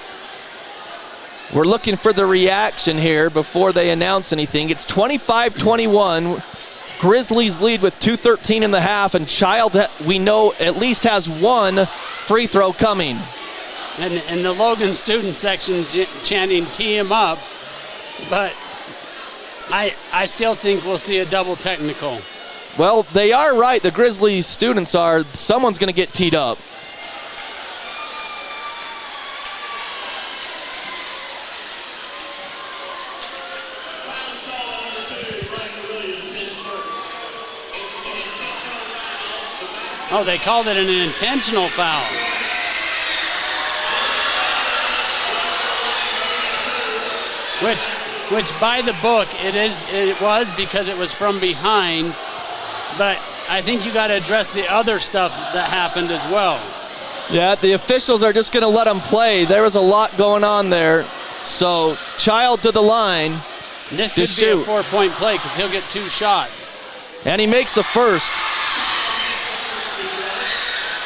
We're looking for the reaction here before they announce anything. It's 25-21. Grizzlies lead with 2:13 in the half, and Child, we know, at least has one free throw coming.
And the Logan student section's chanting, tee him up. But I still think we'll see a double technical.
Well, they are right. The Grizzlies students are. Someone's going to get teed up.
Oh, they called it an intentional foul. Which by the book it was because it was from behind, but I think you got to address the other stuff that happened as well.
Yeah, the officials are just going to let them play. There was a lot going on there. So Child to the line.
This could be a 4-point play because he'll get 2 shots.
And he makes the first.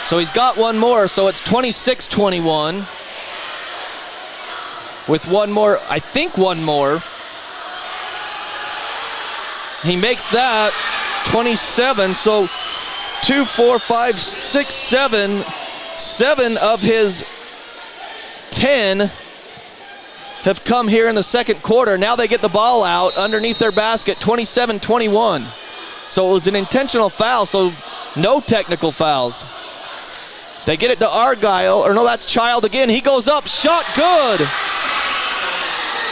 So he's got one more, so it's 26-21. With one more, I think one more. He makes that 27, so 2, 4, 5, 6, 7. 7 of his 10 have come here in the second quarter. Now they get the ball out underneath their basket, 27-21. So it was an intentional foul, so no technical fouls. They get it to Argyle, or no, that's Child again. He goes up, shot good.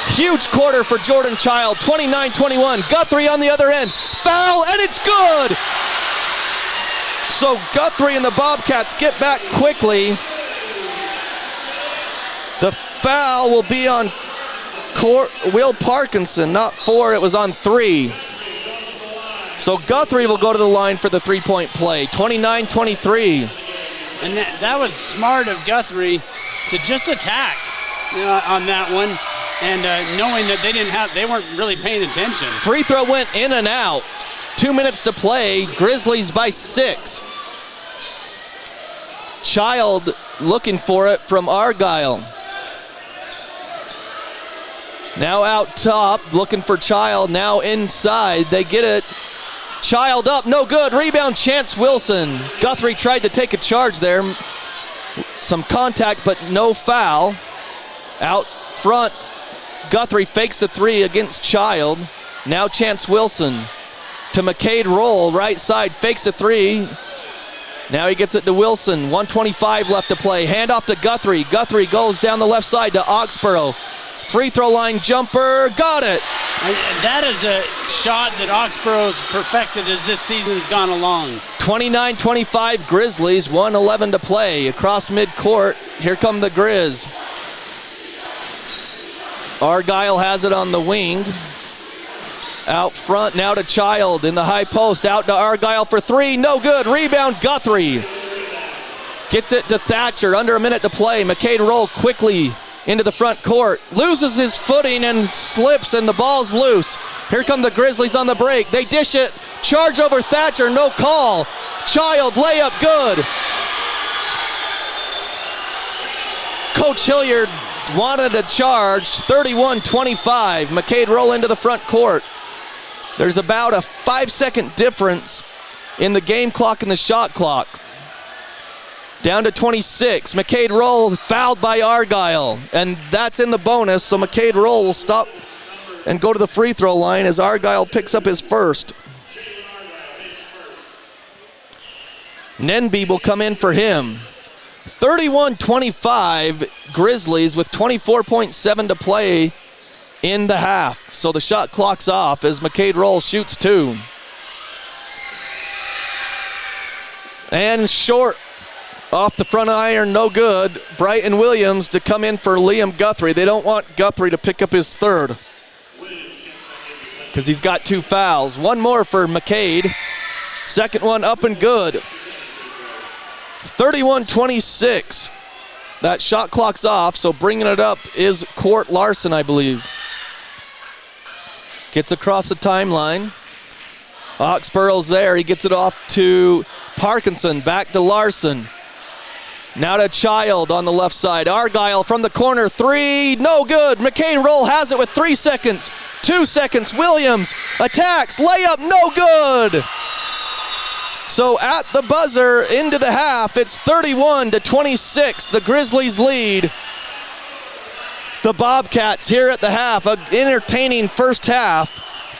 Huge quarter for Jordan Child, 29-21. Guthrie on the other end, foul, and it's good. So Guthrie and the Bobcats get back quickly. The foul will be on Will Parkinson, not 4, it was on 3. So Guthrie will go to the line for the 3-point play, 29-23.
And that was smart of Guthrie to just attack on that one, and knowing that they weren't really paying attention.
Free throw went in and out. 2 minutes to play. Grizzlies by 6. Child looking for it from Argyle. Now out top, looking for Child. Now inside, they get it. Child up, no good. Rebound, Chance Wilson. Guthrie tried to take a charge there. Some contact, but no foul. Out front, Guthrie fakes the 3 against Child. Now Chance Wilson to McCade Roll, right side, fakes the 3. Now he gets it to Wilson. 1:25 left to play. Hand off to Guthrie. Guthrie goes down the left side to Oxborough. Free throw line jumper, got it.
And that is a shot that Oxborough's perfected as this season's gone along.
29-25 Grizzlies, 1:11 to play. Across midcourt, here come the Grizz. Argyle has it on the wing. Out front now to Child in the high post. Out to Argyle for 3, no good. Rebound Guthrie. Gets it to Thatcher, under a minute to play. McCade Roll quickly into the front court, loses his footing and slips, and the ball's loose. Here come the Grizzlies on the break. They dish it, charge over Thatcher, no call. Child, layup, good. Coach Hilliard wanted a charge, 31-25. McCade Roll into the front court. There's about a 5-second difference in the game clock and the shot clock. Down to 26. McCade Roll fouled by Argyle, and that's in the bonus, so McCade Roll will stop and go to the free throw line as Argyle picks up his first. Nenby will come in for him. 31-25, Grizzlies with 24.7 to play in the half. So the shot clock's off as McCade Roll shoots 2. And short off the front iron, no good. Brighton Williams to come in for Liam Guthrie. They don't want Guthrie to pick up his third because he's got 2 fouls. One more for McCade. Second one up and good. 31-26. That shot clock's off, so bringing it up is Court Larson, I believe. Gets across the timeline. Oxborough's there. He gets it off to Parkinson. Back to Larson. Now to Child on the left side. Argyle from the corner. 3. No good. McCade Roll has it with 3 seconds. 2 seconds. Williams attacks. Layup. No good. So at the buzzer into the half, it's 31-26. The Grizzlies lead the Bobcats here at the half. An entertaining first half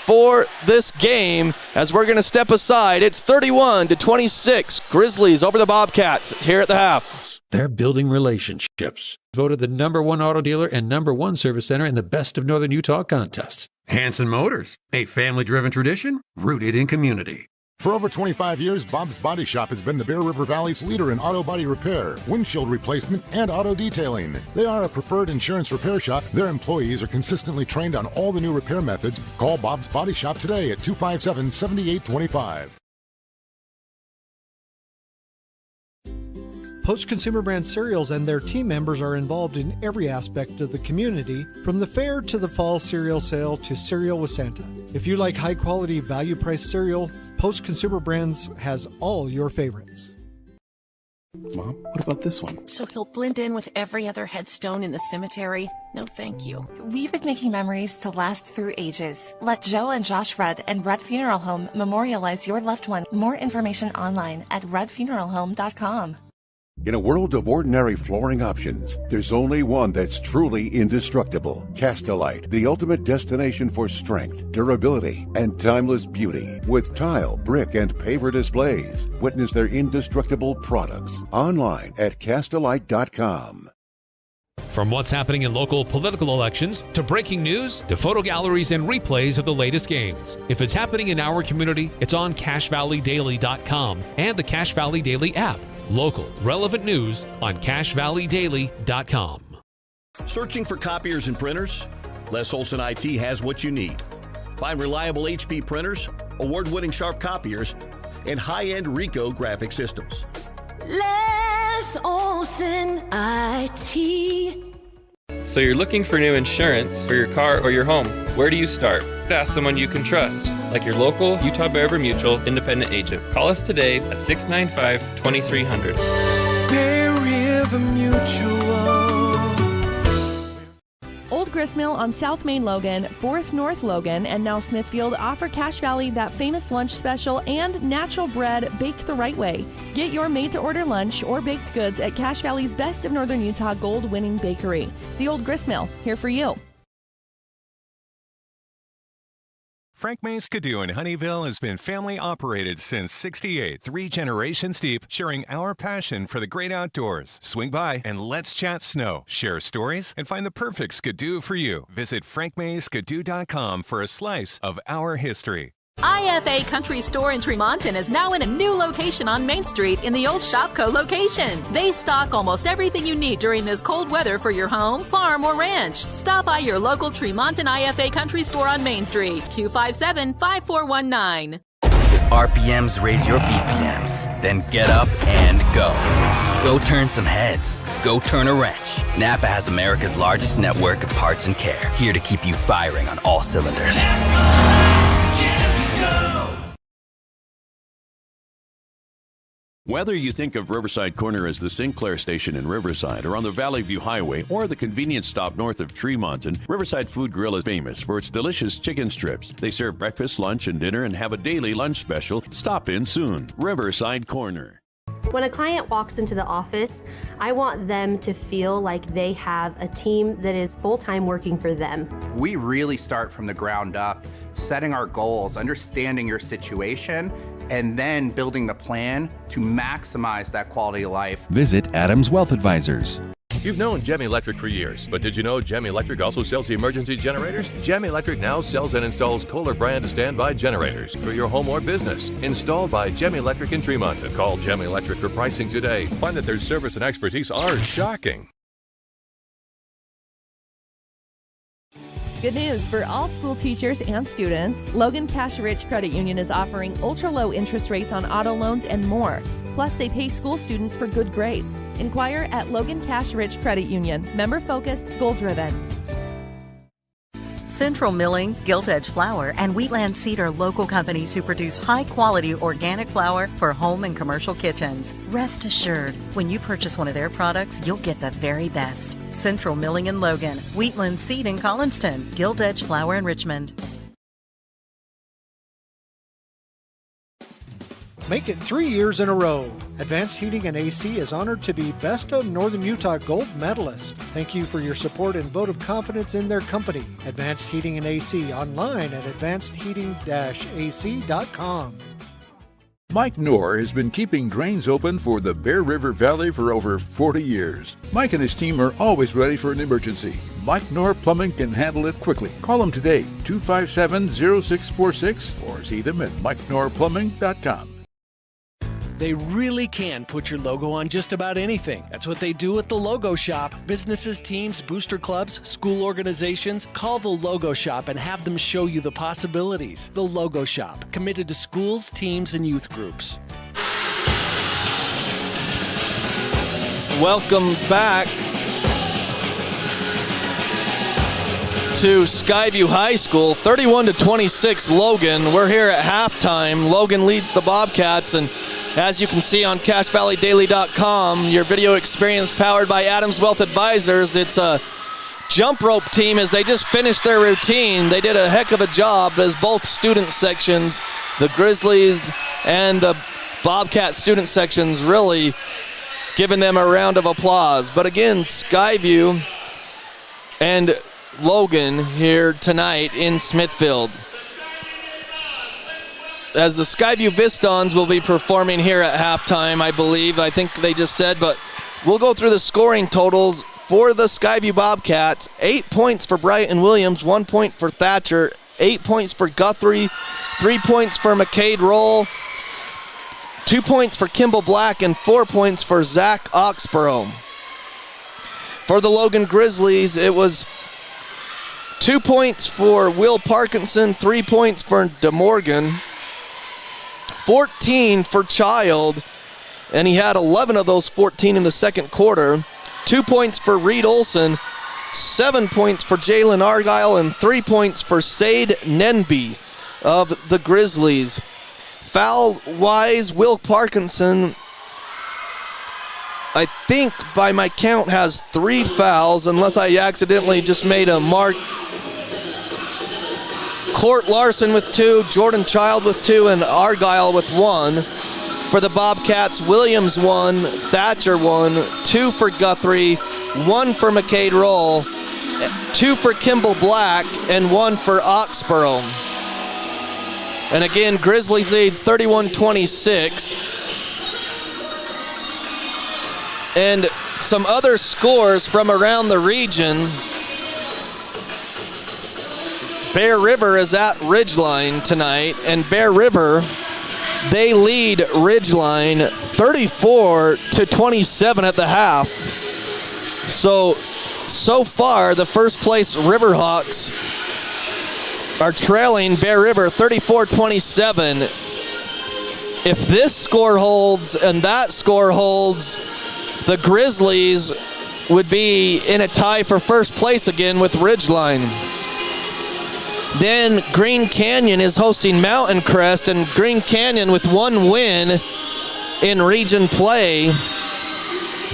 for this game as we're going to step aside. It's 31-26. Grizzlies over the Bobcats here at the half.
They're building relationships. Voted the #1 auto dealer and #1 service center in the Best of Northern Utah contest. Hanson Motors, a family-driven tradition rooted in community.
For over 25 years, Bob's Body Shop has been the Bear River Valley's leader in auto body repair, windshield replacement, and auto detailing. They are a preferred insurance repair shop. Their employees are consistently trained on all the new repair methods. Call Bob's Body Shop today at 257-7825.
Post Consumer Brand Cereals and their team members are involved in every aspect of the community, from the fair to the fall cereal sale to Cereal with Santa. If you like high-quality, value-priced cereal, Post Consumer Brands has all your favorites.
Mom, what about this one?
So he'll blend in with every other headstone in the cemetery? No, thank you.
We've been making memories to last through ages. Let Joe and Josh Rudd and Rudd Funeral Home memorialize your loved one. More information online at ruddfuneralhome.com.
In a world of ordinary flooring options, there's only one that's truly indestructible. Castelite, the ultimate destination for strength, durability, and timeless beauty. With tile, brick, and paver displays, witness their indestructible products online at castelite.com.
From what's happening in local political elections, to breaking news, to photo galleries and replays of the latest games. If it's happening in our community, it's on CashValleyDaily.com and the Cache Valley Daily app. Local, relevant news on CashValleyDaily.com.
Searching for copiers and printers? Les Olson IT has what you need. Find reliable HP printers, award-winning Sharp copiers, and high-end Ricoh graphic systems.
Les Olson IT.
So you're looking for new insurance for your car or your home. Where do you start? Ask someone you can trust, like your local Utah Bear River Mutual independent agent. Call us today at 695-2300.
Bear River Mutual.
Old Gristmill on South Main Logan, 4th North Logan, and now Smithfield offer Cache Valley that famous lunch special and natural bread baked the right way. Get your made-to-order lunch or baked goods at Cache Valley's Best of Northern Utah gold-winning bakery. The Old Gristmill, here for you.
Frank May Skidoo in Honeyville has been family operated since '68, 3 generations deep, sharing our passion for the great outdoors. Swing by and let's chat snow, share stories, and find the perfect skidoo for you. Visit frankmayskidoo.com for a slice of our history.
IFA Country Store in Tremonton is now in a new location on Main Street in the old Shopco location. They stock almost everything you need during this cold weather for your home, farm, or ranch. Stop by your local Tremonton IFA Country Store on Main Street, 257-5419.
If RPMs raise your BPMs, then get up and go. Go turn some heads. Go turn a wrench. Napa has America's largest network of parts and care, here to keep you firing on all cylinders.
Whether you think of Riverside Corner as the Sinclair station in Riverside or on the Valley View Highway or the convenience stop north of Tremonton, Riverside Food Grill is famous for its delicious chicken strips. They serve breakfast, lunch, and dinner and have a daily lunch special. Stop in soon. Riverside Corner.
When a client walks into the office, I want them to feel like they have a team that is full-time working for them.
We really start from the ground up, setting our goals, understanding your situation, and then building the plan to maximize that quality of life.
Visit Adams Wealth Advisors.
You've known Gem Electric for years, but did you know Gem Electric also sells emergency generators? Gem Electric now sells and installs Kohler brand standby generators for your home or business. Installed by Gem Electric in Tremont. Call Gem Electric for pricing today. Find that their service and expertise are shocking.
Good news for all school teachers and students. Logan Cash Rich Credit Union is offering ultra-low interest rates on auto loans and more. Plus, they pay school students for good grades. Inquire at Logan Cash Rich Credit Union. Member-focused, goal-driven.
Central Milling, Gilt Edge Flour, and Wheatland Seed are local companies who produce high-quality organic flour for home and commercial kitchens. Rest assured, when you purchase one of their products, you'll get the very best. Central Milling in Logan, Wheatland Seed in Collinston, Gilt Edge Flour in Richmond.
Make it 3 years in a row. Advanced Heating and AC is honored to be Best of Northern Utah Gold Medalist. Thank you for your support and vote of confidence in their company. Advanced Heating and AC online at advancedheating-ac.com.
Mike Knorr has been keeping drains open for the Bear River Valley for over 40 years. Mike and his team are always ready for an emergency. Mike Knorr Plumbing can handle it quickly. Call him today, 257-0646, or see them at mikeknorrplumbing.com.
They really can put your logo on just about anything. That's what they do at the Logo Shop. Businesses, teams, booster clubs, school organizations, call the Logo Shop and have them show you the possibilities. The Logo Shop, committed to schools, teams, and youth groups.
Welcome back to Skyview High School, 31-26 Logan. We're here at halftime. Logan leads the Bobcats, and as you can see on CashValleyDaily.com, your video experience powered by Adams Wealth Advisors. It's a jump rope team as they just finished their routine. They did a heck of a job as both student sections, the Grizzlies and the Bobcat student sections, really giving them a round of applause. But again, Skyview and Logan here tonight in Smithfield, as the Skyview Vistons will be performing here at halftime, I believe. I think they just said, but we'll go through the scoring totals for the Skyview Bobcats. 8 points for Bryton Williams, 1 point for Thatcher, 8 points for Guthrie, 3 points for McCade Roll, 2 points for Kimball Black, and 4 points for Zach Oxborough. For the Logan Grizzlies, it was 2 points for Will Parkinson, 3 points for DeMorgan, 14 for Child, and he had 11 of those 14 in the second quarter. 2 points for Reed Olson, 7 points for Jalen Argyle, and 3 points for Sade Nenby of the Grizzlies. Foul-wise, Will Parkinson, I think by my count, has 3 fouls, unless I accidentally just made a mark. Court Larson with 2, Jordan Child with 2, and Argyle with 1. For the Bobcats, Williams 1, Thatcher 1, 2 for Guthrie, 1 for McCade Roll, 2 for Kimball Black, and 1 for Oxborough. And again, Grizzlies lead 31-26. And some other scores from around the region. Bear River is at Ridgeline tonight, and Bear River, they lead Ridgeline 34-27 at the half. So far, the first place Riverhawks are trailing Bear River 34-27. If this score holds and that score holds, the Grizzlies would be in a tie for first place again with Ridgeline. Then Green Canyon is hosting Mountain Crest, and Green Canyon with 1 win in region play.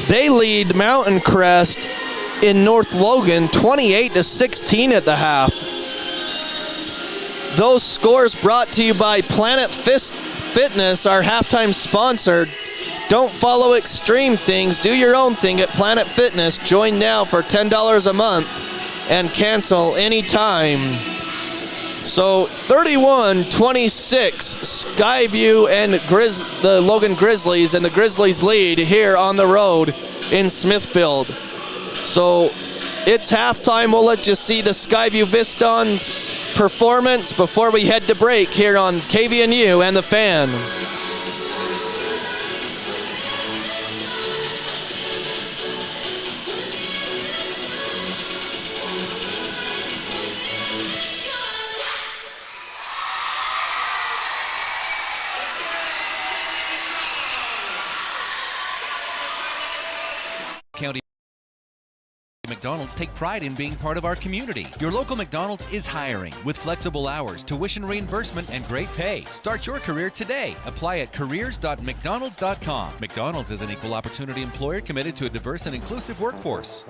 They lead Mountain Crest in North Logan 28-16 at the half. Those scores brought to you by Planet Fitness, our halftime sponsor. Don't follow extreme things, do your own thing at Planet Fitness. Join now for $10 a month and cancel anytime. So 31-26, Skyview and the Logan Grizzlies, and the Grizzlies lead here on the road in Smithfield. So it's halftime. We'll let you see the Skyview Vistons performance before we head to break here on KVNU and The Fan.
County McDonald's take pride in being part of our community. Your local McDonald's is hiring with flexible hours, tuition reimbursement, and great pay. Start your career today. Apply at careers.mcdonalds.com. McDonald's is an equal opportunity employer committed to a diverse and inclusive workforce.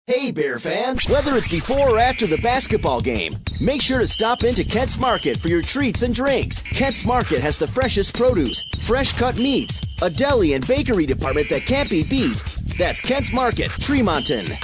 Hey Bear fans, whether it's before or after the basketball game, make sure to stop into Kent's Market for your treats and drinks. Kent's Market has the freshest produce, fresh cut meats, a deli and bakery department that can't be beat. That's Kent's Market, Tremonton.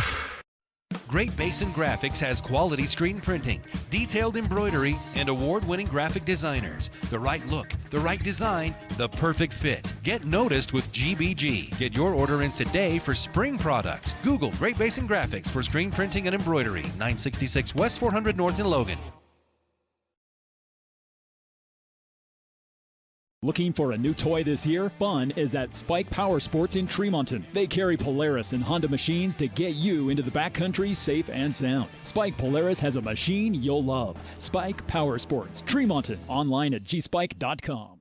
Great Basin Graphics has quality screen printing, detailed embroidery, and award-winning graphic designers. The right look, the right design, the perfect fit. Get noticed with GBG. Get your order in today for spring products. Google Great Basin Graphics for screen printing and embroidery. 966 West 400 North in Logan.
Looking for a new toy this year? Fun is at Spike Power Sports in Tremonton. They carry Polaris and Honda machines to get you into the backcountry safe and sound. Spike Polaris has a machine you'll love. Spike Power Sports, Tremonton. Online at gspike.com.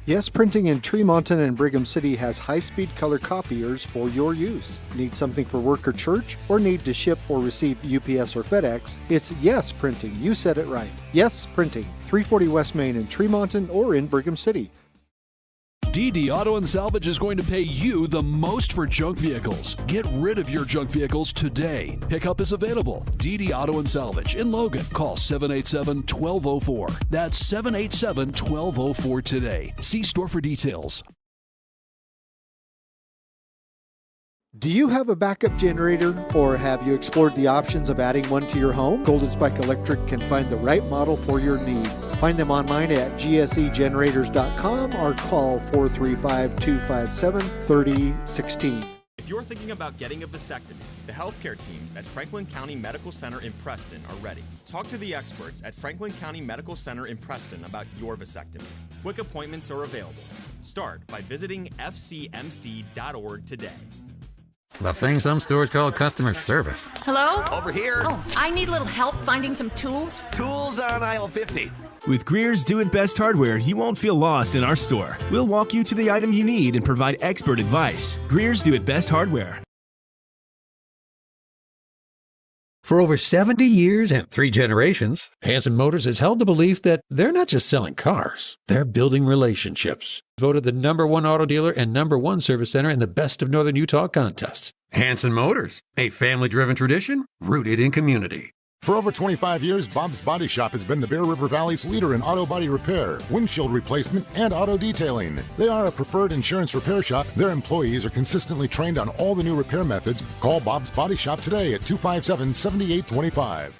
Yes Printing in Tremonton and Brigham City has high-speed color copiers for your use. Need something for work or church? Or need to ship or receive UPS or FedEx? It's Yes Printing. You said it right. Yes Printing. 340 West Main in Tremonton or in Brigham City.
DD Auto and Salvage is going to pay you the most for junk vehicles. Get rid of your junk vehicles today. Pickup is available. DD Auto and Salvage in Logan. Call 787-1204. That's 787-1204 today. See store for details.
Do you have a backup generator, or have you explored the options of adding one to your home? Golden Spike Electric can find the right model for your needs. Find them online at gsegenerators.com or call 435-257-3016.
If you're thinking about getting a vasectomy, the healthcare teams at Franklin County Medical Center in Preston are ready. Talk to the experts at Franklin County Medical Center in Preston about your vasectomy. Quick appointments are available. Start by visiting fcmc.org today.
The thing some stores call customer service.
Hello?
Over here.
Oh, I need a little help finding some tools.
Tools on aisle 50.
With Greer's Do It Best hardware, you won't feel lost in our store. We'll walk you to the item you need and provide expert advice. Greer's Do It Best hardware.
For over 70 years and 3 generations, Hanson Motors has held the belief that they're not just selling cars, they're building relationships. Voted the #1 auto dealer and #1 service center in the Best of Northern Utah contest. Hanson Motors, a family-driven tradition rooted in community.
For over 25 years, Bob's Body Shop has been the Bear River Valley's leader in auto body repair, windshield replacement, and auto detailing. They are a preferred insurance repair shop. Their employees are consistently trained on all the new repair methods. Call Bob's Body Shop today at 257-7825.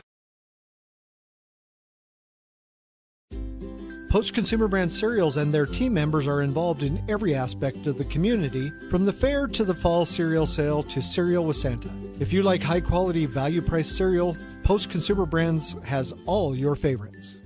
Post Consumer Brand Cereals and their team members are involved in every aspect of the community, from the fair to the fall cereal sale to Cereal with Santa. If you like high-quality, value-priced cereal, Post Consumer Brands has all your favorites.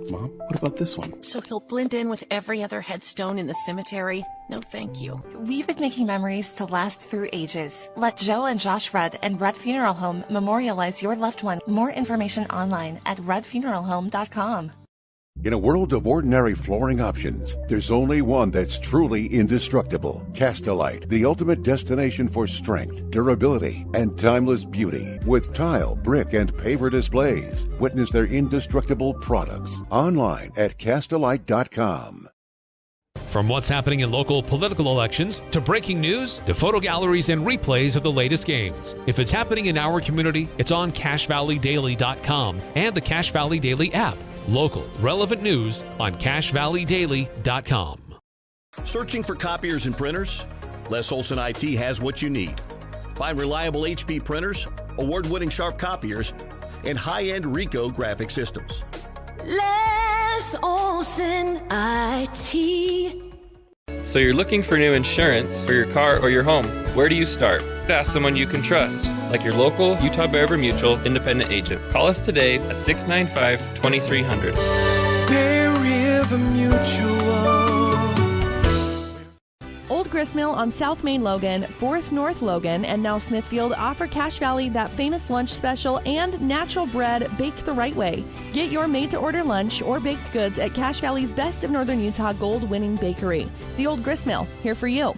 Mom, what about this one?
So he'll blend in with every other headstone in the cemetery? No, thank you.
We've been making memories to last through ages. Let Joe and Josh Rudd and Rudd Funeral Home memorialize your loved one. More information online at ruddfuneralhome.com.
In a world of ordinary flooring options, there's only one that's truly indestructible. Castelite, the ultimate destination for strength, durability, and timeless beauty. With tile, brick, and paver displays. Witness their indestructible products online at castelite.com.
From what's happening in local political elections, to breaking news, to photo galleries and replays of the latest games. If it's happening in our community, it's on CashValleyDaily.com and the Cache Valley Daily app. Local, relevant news on CashValleyDaily.com.
Searching for copiers and printers? Les Olson IT has what you need. Find reliable HP printers, award-winning Sharp copiers, and high-end Ricoh graphic systems.
Les Olson IT.
So you're looking for new insurance for your car or your home. Where do you start? Ask someone you can trust, like your local Utah Bear River Mutual independent agent. Call us today at 695-2300.
Bear River Mutual.
Old Gristmill on South Main Logan, 4th North Logan, and now Smithfield offer Cache Valley that famous lunch special and natural bread baked the right way. Get your made-to-order lunch or baked goods at Cache Valley's Best of Northern Utah gold-winning bakery. The Old Gristmill, here for you.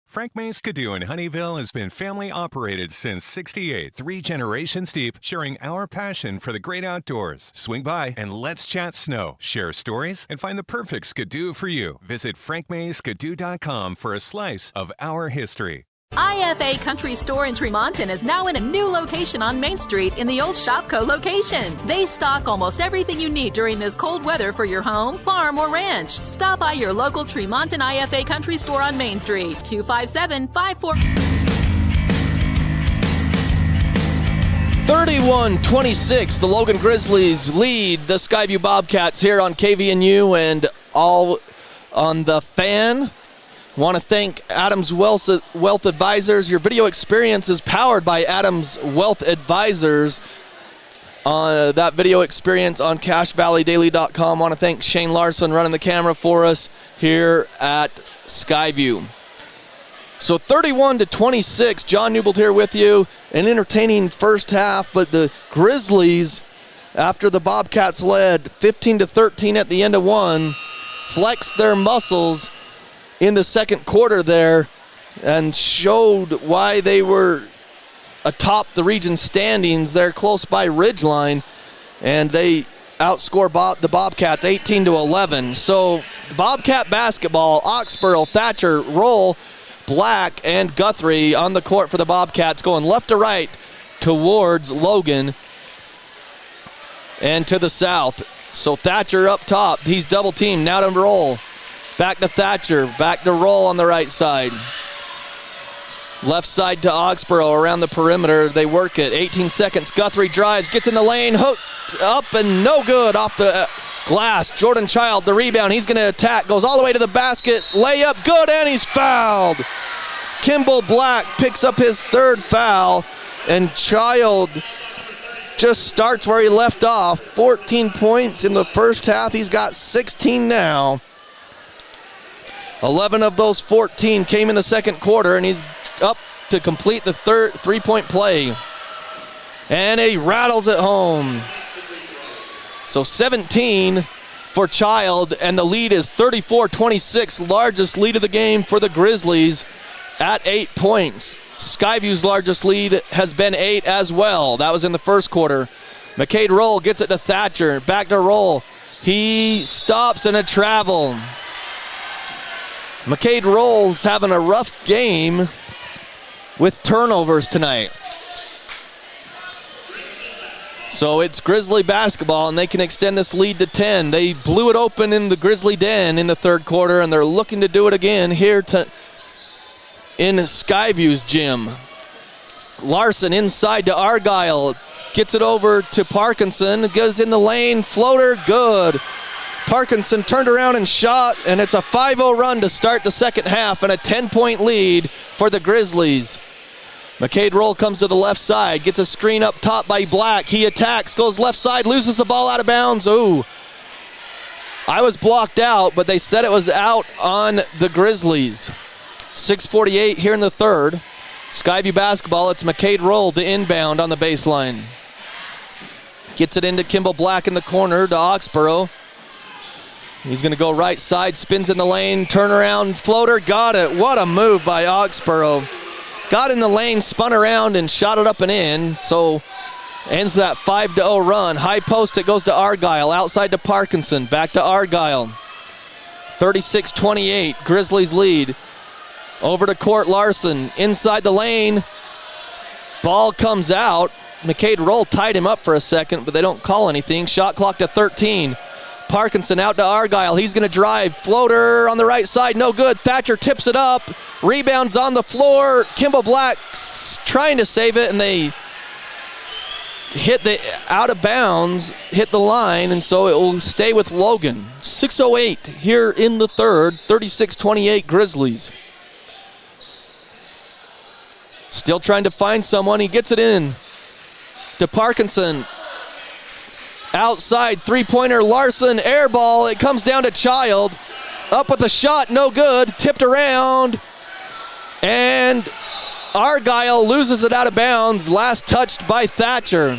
Frank May's Skidoo in Honeyville has been family operated since '68, 3 generations deep, sharing our passion for the great outdoors. Swing by and let's chat snow, share stories, and find the perfect Skidoo for you. Visit frankmayskidoo.com for a slice of our history.
IFA Country Store in Tremonton is now in a new location on Main Street in the old Shopco location. They stock almost everything you need during this cold weather for your home, farm, or ranch. Stop by your local Tremonton IFA Country Store on Main Street, 257-54...
31-26, the Logan Grizzlies lead the Skyview Bobcats here on KVNU and all on the Fan. Want to thank Adams Wealth Advisors. Your video experience is powered by Adams Wealth Advisors. That video experience on CacheValleyDaily.com. Want to thank Shane Larson running the camera for us here at Skyview. So 31-26, John Newbold here with you. An entertaining first half, but the Grizzlies, after the Bobcats led 15-13 at the end of one, flexed their muscles in the second quarter there and showed why they were atop the region standings. They're close by Ridgeline, and they outscore the Bobcats 18-11. So Bobcat basketball, Oxborough, Thatcher, Roll, Black, and Guthrie on the court for the Bobcats, going left to right towards Logan and to the south. So Thatcher up top, he's double teamed, now to Roll. Back to Thatcher, back to Roll on the right side. Left side to Oxborough around the perimeter. They work it. 18 seconds. Guthrie drives, gets in the lane, hooked up and no good off the glass. Jordan Child, the rebound. He's going to attack. Goes all the way to the basket. Layup, good, and he's fouled. Kimball Black picks up his third foul, and Child just starts where he left off. 14 points in the first half. He's got 16 now. 11 of those 14 came in the second quarter, and he's up to complete the third three-point play. And he rattles it home. So 17 for Child, and the lead is 34-26, largest lead of the game for the Grizzlies at 8 points. Skyview's largest lead has been 8 as well. That was in the first quarter. McCade Roll gets it to Thatcher. Back to Roll. He stops in a travel. McCade Roll's having a rough game with turnovers tonight. So it's Grizzly basketball, and they can extend this lead to 10. They blew it open in the Grizzly Den in the third quarter, and they're looking to do it again here in Skyview's gym. Larson inside to Argyle. Gets it over to Parkinson. Goes in the lane. Floater, good. Parkinson turned around and shot, and it's a 5-0 run to start the second half and a 10-point lead for the Grizzlies. McCade Roll comes to the left side, gets a screen up top by Black. He attacks, goes left side, loses the ball out of bounds. Ooh. I was blocked out, but they said it was out on the Grizzlies. 6:48 here in the third. Skyview basketball, it's McCade Roll to inbound on the baseline. Gets it into Kimball Black in the corner to Oxborough. He's going to go right side, spins in the lane, turnaround, floater, got it. What a move by Oxborough. Got in the lane, spun around, and shot it up and in. So ends that 5-0 run. High post, it goes to Argyle. Outside to Parkinson, back to Argyle. 36-28, Grizzlies lead. Over to Court Larson, inside the lane. Ball comes out. McCade Roll tied him up for a second, but they don't call anything. Shot clock to 13. Parkinson out to Argyle. He's going to drive. Floater on the right side. No good. Thatcher tips it up. Rebounds on the floor. Kimball Black trying to save it, and they hit the out of bounds, hit the line, and so it will stay with Logan. 6:08 here in the third, 36-28 Grizzlies. Still trying to find someone. He gets it in to Parkinson. Outside, three-pointer, Larson, air ball. It comes down to Child. Up with a shot, no good. Tipped around. And Argyle loses it out of bounds. Last touched by Thatcher.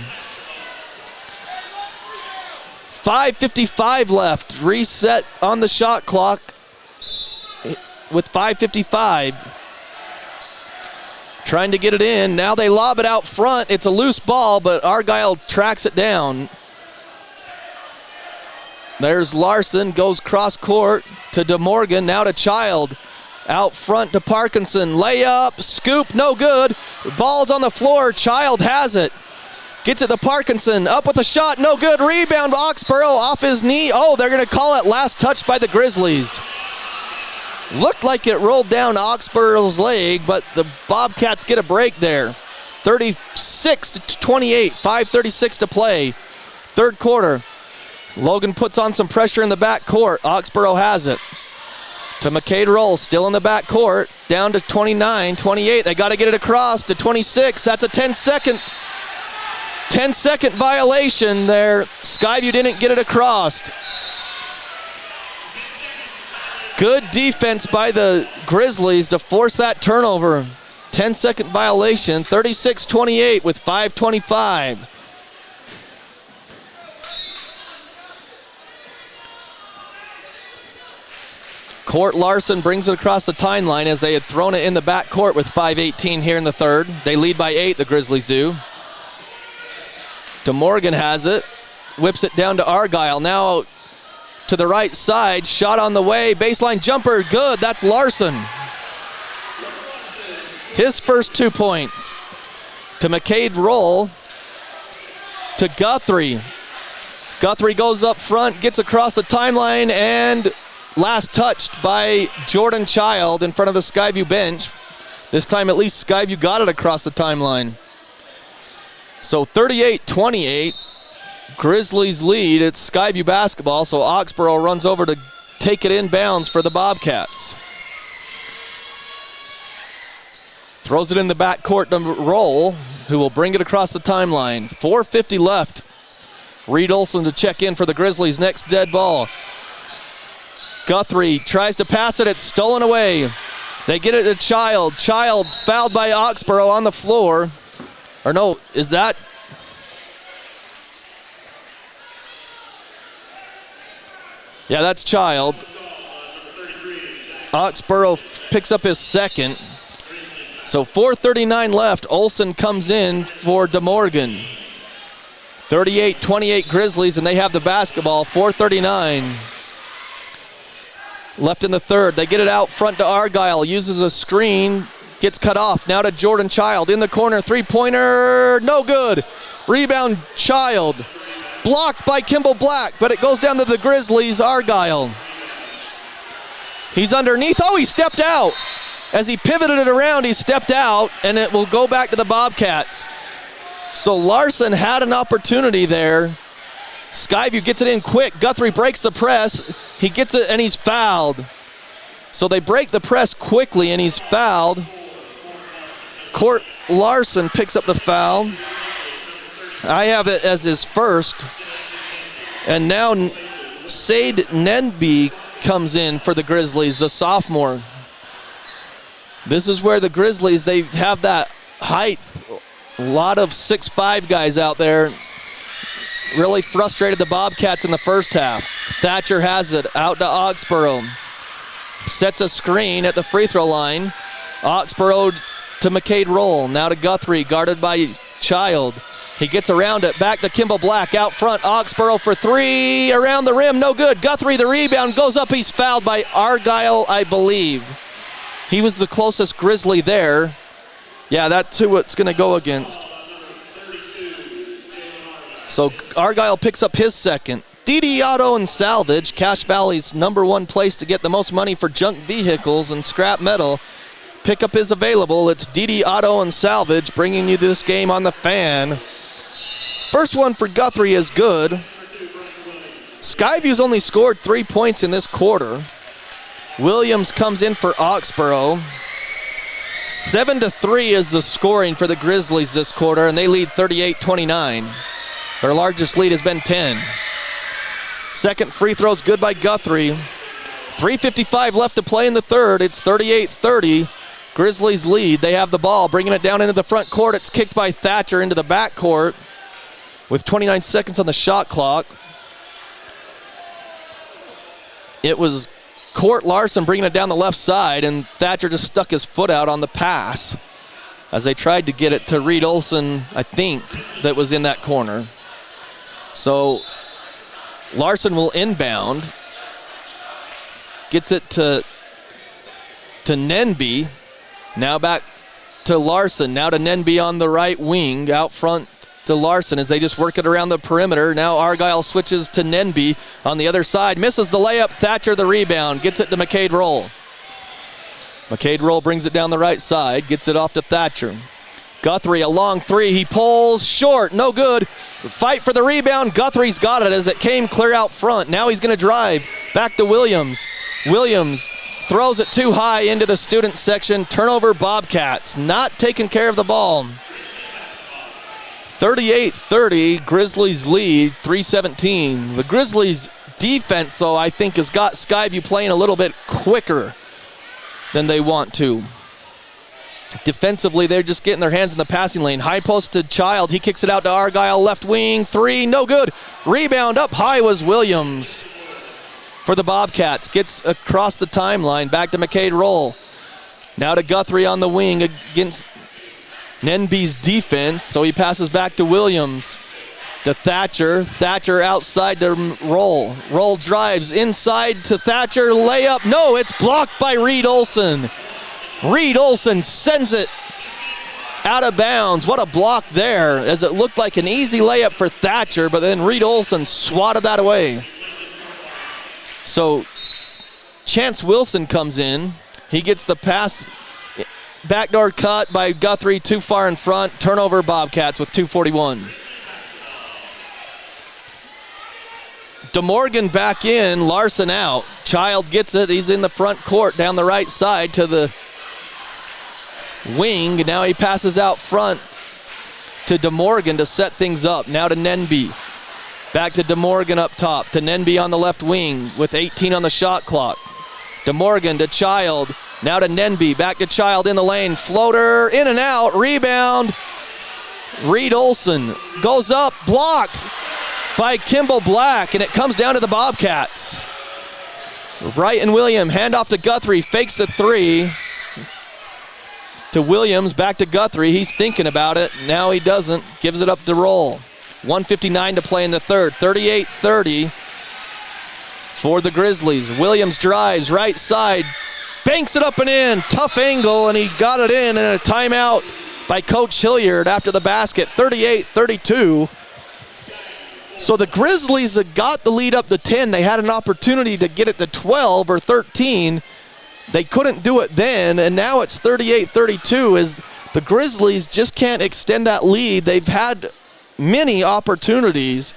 5:55 left. Reset on the shot clock with 5:55. Trying to get it in. Now they lob it out front. It's a loose ball, but Argyle tracks it down. There's Larson, goes cross court to DeMorgan, now to Child. Out front to Parkinson, layup, scoop, no good. Ball's on the floor, Child has it. Gets it to Parkinson, up with a shot, no good. Rebound, Oxborough off his knee. Oh, they're gonna call it last touch by the Grizzlies. Looked like it rolled down Oxborough's leg, but the Bobcats get a break there. 36-28, 5:36 to play. Third quarter. Logan puts on some pressure in the back court. Oxborough has it. To McCade Roll, still in the back court. Down to 29-28. They got to get it across to 26. That's a 10-second violation there. Skyview didn't get it across. Good defense by the Grizzlies to force that turnover. 10-second violation, 36-28 with 5:25. Court Larson brings it across the timeline as they had thrown it in the back court with 5:18 here in the third. They lead by 8, the Grizzlies do. DeMorgan has it, whips it down to Argyle. Now to the right side, shot on the way, baseline jumper, good, that's Larson. His first 2 points. To McCade Roll, to Guthrie. Guthrie goes up front, gets across the timeline, and last touched by Jordan Child in front of the Skyview bench. This time at least Skyview got it across the timeline. So 38-28. Grizzlies lead. It's Skyview basketball, so Oxborough runs over to take it inbounds for the Bobcats. Throws it in the backcourt to Roll, who will bring it across the timeline. 4:50 left. Reed Olson to check in for the Grizzlies' next dead ball. Guthrie tries to pass it. It's stolen away. They get it to Child. Child fouled by Oxborough on the floor. Or no, is that... Yeah, that's Child. Oxborough picks up his second. So 4:39 left. Olson comes in for DeMorgan. 38-28 Grizzlies, and they have the basketball. 4:39 left in the third. They get it out front to Argyle. Uses a screen. Gets cut off. Now to Jordan Child. In the corner. Three-pointer. No good. Rebound Child. Blocked by Kimball Black, but it goes down to the Grizzlies. Argyle. He's underneath. Oh, he stepped out. As he pivoted it around, he stepped out, and it will go back to the Bobcats. So Larson had an opportunity there. Skyview gets it in quick. Guthrie breaks the press. He gets it, and he's fouled. So they break the press quickly, and he's fouled. Court Larson picks up the foul. I have it as his first. And now Sade Nenby comes in for the Grizzlies, the sophomore. This is where the Grizzlies, they have that height. A lot of 6'5" guys out there. Really frustrated the Bobcats in the first half. Thatcher has it out to Oxborough. Sets a screen at the free throw line. Oxborough to McCade Roll. Now to Guthrie, guarded by Child. He gets around it, back to Kimball Black, out front, Oxborough for three, around the rim, no good. Guthrie, the rebound, goes up, he's fouled by Argyle, I believe. He was the closest Grizzly there. Yeah, that's who it's gonna go against. So Argyle picks up his second. DD Auto and Salvage, Cache Valley's #1 place to get the most money for junk vehicles and scrap metal. Pickup is available. It's DD Auto and Salvage bringing you this game on the Fan. First one for Guthrie is good. Skyview's only scored 3 points in this quarter. Williams comes in for Oxborough. 7-3 is the scoring for the Grizzlies this quarter, and they lead 38-29. Their largest lead has been 10. Second free throw's good by Guthrie. 3:55 left to play in the third. It's 38-30. Grizzlies lead. They have the ball, bringing it down into the front court. It's kicked by Thatcher into the back court with 29 seconds on the shot clock. It was Court Larson bringing it down the left side, and Thatcher just stuck his foot out on the pass as they tried to get it to Reed Olson, I think, that was in that corner. So Larson will inbound. Gets it to Nenby. Now back to Larson. Now to Nenby on the right wing. Out front to Larson as they just work it around the perimeter. Now Argyle switches to Nenby on the other side. Misses the layup. Thatcher the rebound. Gets it to McCade Roll. McCade Roll brings it down the right side. Gets it off to Thatcher. Guthrie, a long three. He pulls short. No good. Fight for the rebound. Guthrie's got it as it came clear out front. Now he's going to drive. Back to Williams. Williams throws it too high into the student section. Turnover, Bobcats. Not taking care of the ball. 38-30, Grizzlies lead, 3:17. The Grizzlies defense, though, I think has got Skyview playing a little bit quicker than they want to. Defensively, they're just getting their hands in the passing lane. High post to Child. He kicks it out to Argyle. Left wing, three, no good. Rebound up high was Williams for the Bobcats. Gets across the timeline. Back to McCade Roll. Now to Guthrie on the wing against Nenby's defense. So he passes back to Williams. To Thatcher. Thatcher outside to Roll. Roll drives inside to Thatcher. Layup. No, it's blocked by Reed Olson. Reed Olson sends it out of bounds. What a block there, as it looked like an easy layup for Thatcher, but then Reed Olson swatted that away. So Chance Wilson comes in. He gets the pass. Backdoor cut by Guthrie, too far in front. Turnover, Bobcats with 2:41. DeMorgan back in, Larson out. Child gets it. He's in the front court down the right side to the wing. Now he passes out front to DeMorgan to set things up. Now to Nenby. Back to DeMorgan up top. To Nenby on the left wing with 18 on the shot clock. DeMorgan to Child. Now to Nenby. Back to Child in the lane. Floater in and out. Rebound. Reed Olson goes up. Blocked by Kimball Black, and it comes down to the Bobcats. Wright and William hand off to Guthrie. Fakes the three. To Williams, back to Guthrie. He's thinking about it. Now he doesn't. Gives it up to Roll. 1:59 to play in the third. 38-30 for the Grizzlies. Williams drives right side. Banks it up and in. Tough angle, and he got it in. And a timeout by Coach Hilliard after the basket. 38-32. So the Grizzlies have got the lead up to 10. They had an opportunity to get it to 12 or 13. They couldn't do it then, and now it's 38-32 as the Grizzlies just can't extend that lead. They've had many opportunities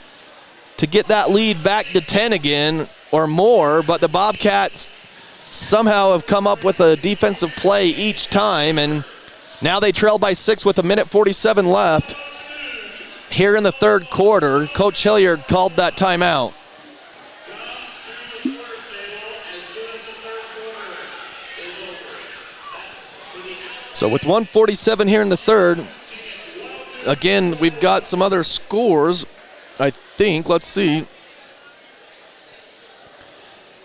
to get that lead back to 10 again or more, but the Bobcats somehow have come up with a defensive play each time, and now they trail by 6 with 1:47 left. Here in the third quarter, Coach Hilliard called that timeout. So with 1:47 here in the third, again, we've got some other scores, I think. Let's see.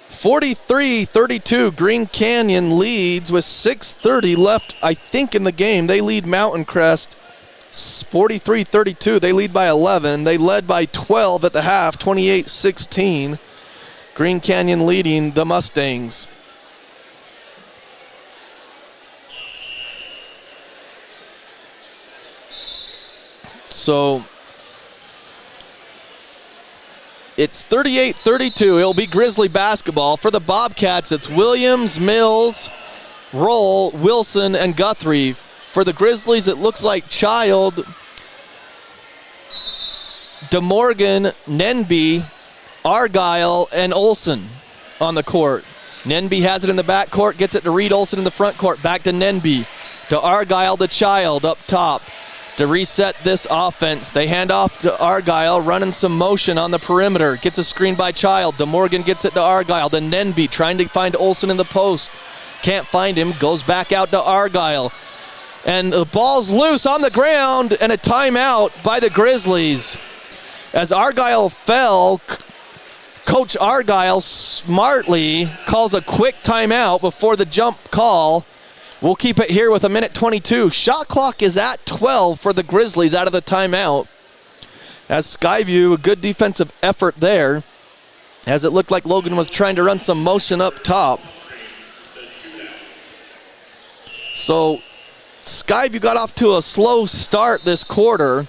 43-32, Green Canyon leads with 6:30 left, I think, in the game. They lead Mountain Crest 43-32. They lead by 11. They led by 12 at the half, 28-16. Green Canyon leading the Mustangs. So it's 38-32. It'll be Grizzly basketball. For the Bobcats, it's Williams, Mills, Roll, Wilson, and Guthrie. For the Grizzlies, it looks like Child DeMorgan, Nenby, Argyle, and Olsen on the court. Nenby has it in the back court, gets it to Reed Olsen in the front court. Back to Nenby, to Argyle, to Child up top to reset this offense. They hand off to Argyle, running some motion on the perimeter. Gets a screen by Child. DeMorgan gets it to Argyle, to Nenby, trying to find Olsen in the post. Can't find him, goes back out to Argyle. And the ball's loose on the ground, and a timeout by the Grizzlies. As Argyle fell, Coach Argyle smartly calls a quick timeout before the jump call. We'll keep it here with 1:22. Shot clock is at 12 for the Grizzlies out of the timeout. As Skyview, a good defensive effort there, as it looked like Logan was trying to run some motion up top. So Skyview got off to a slow start this quarter,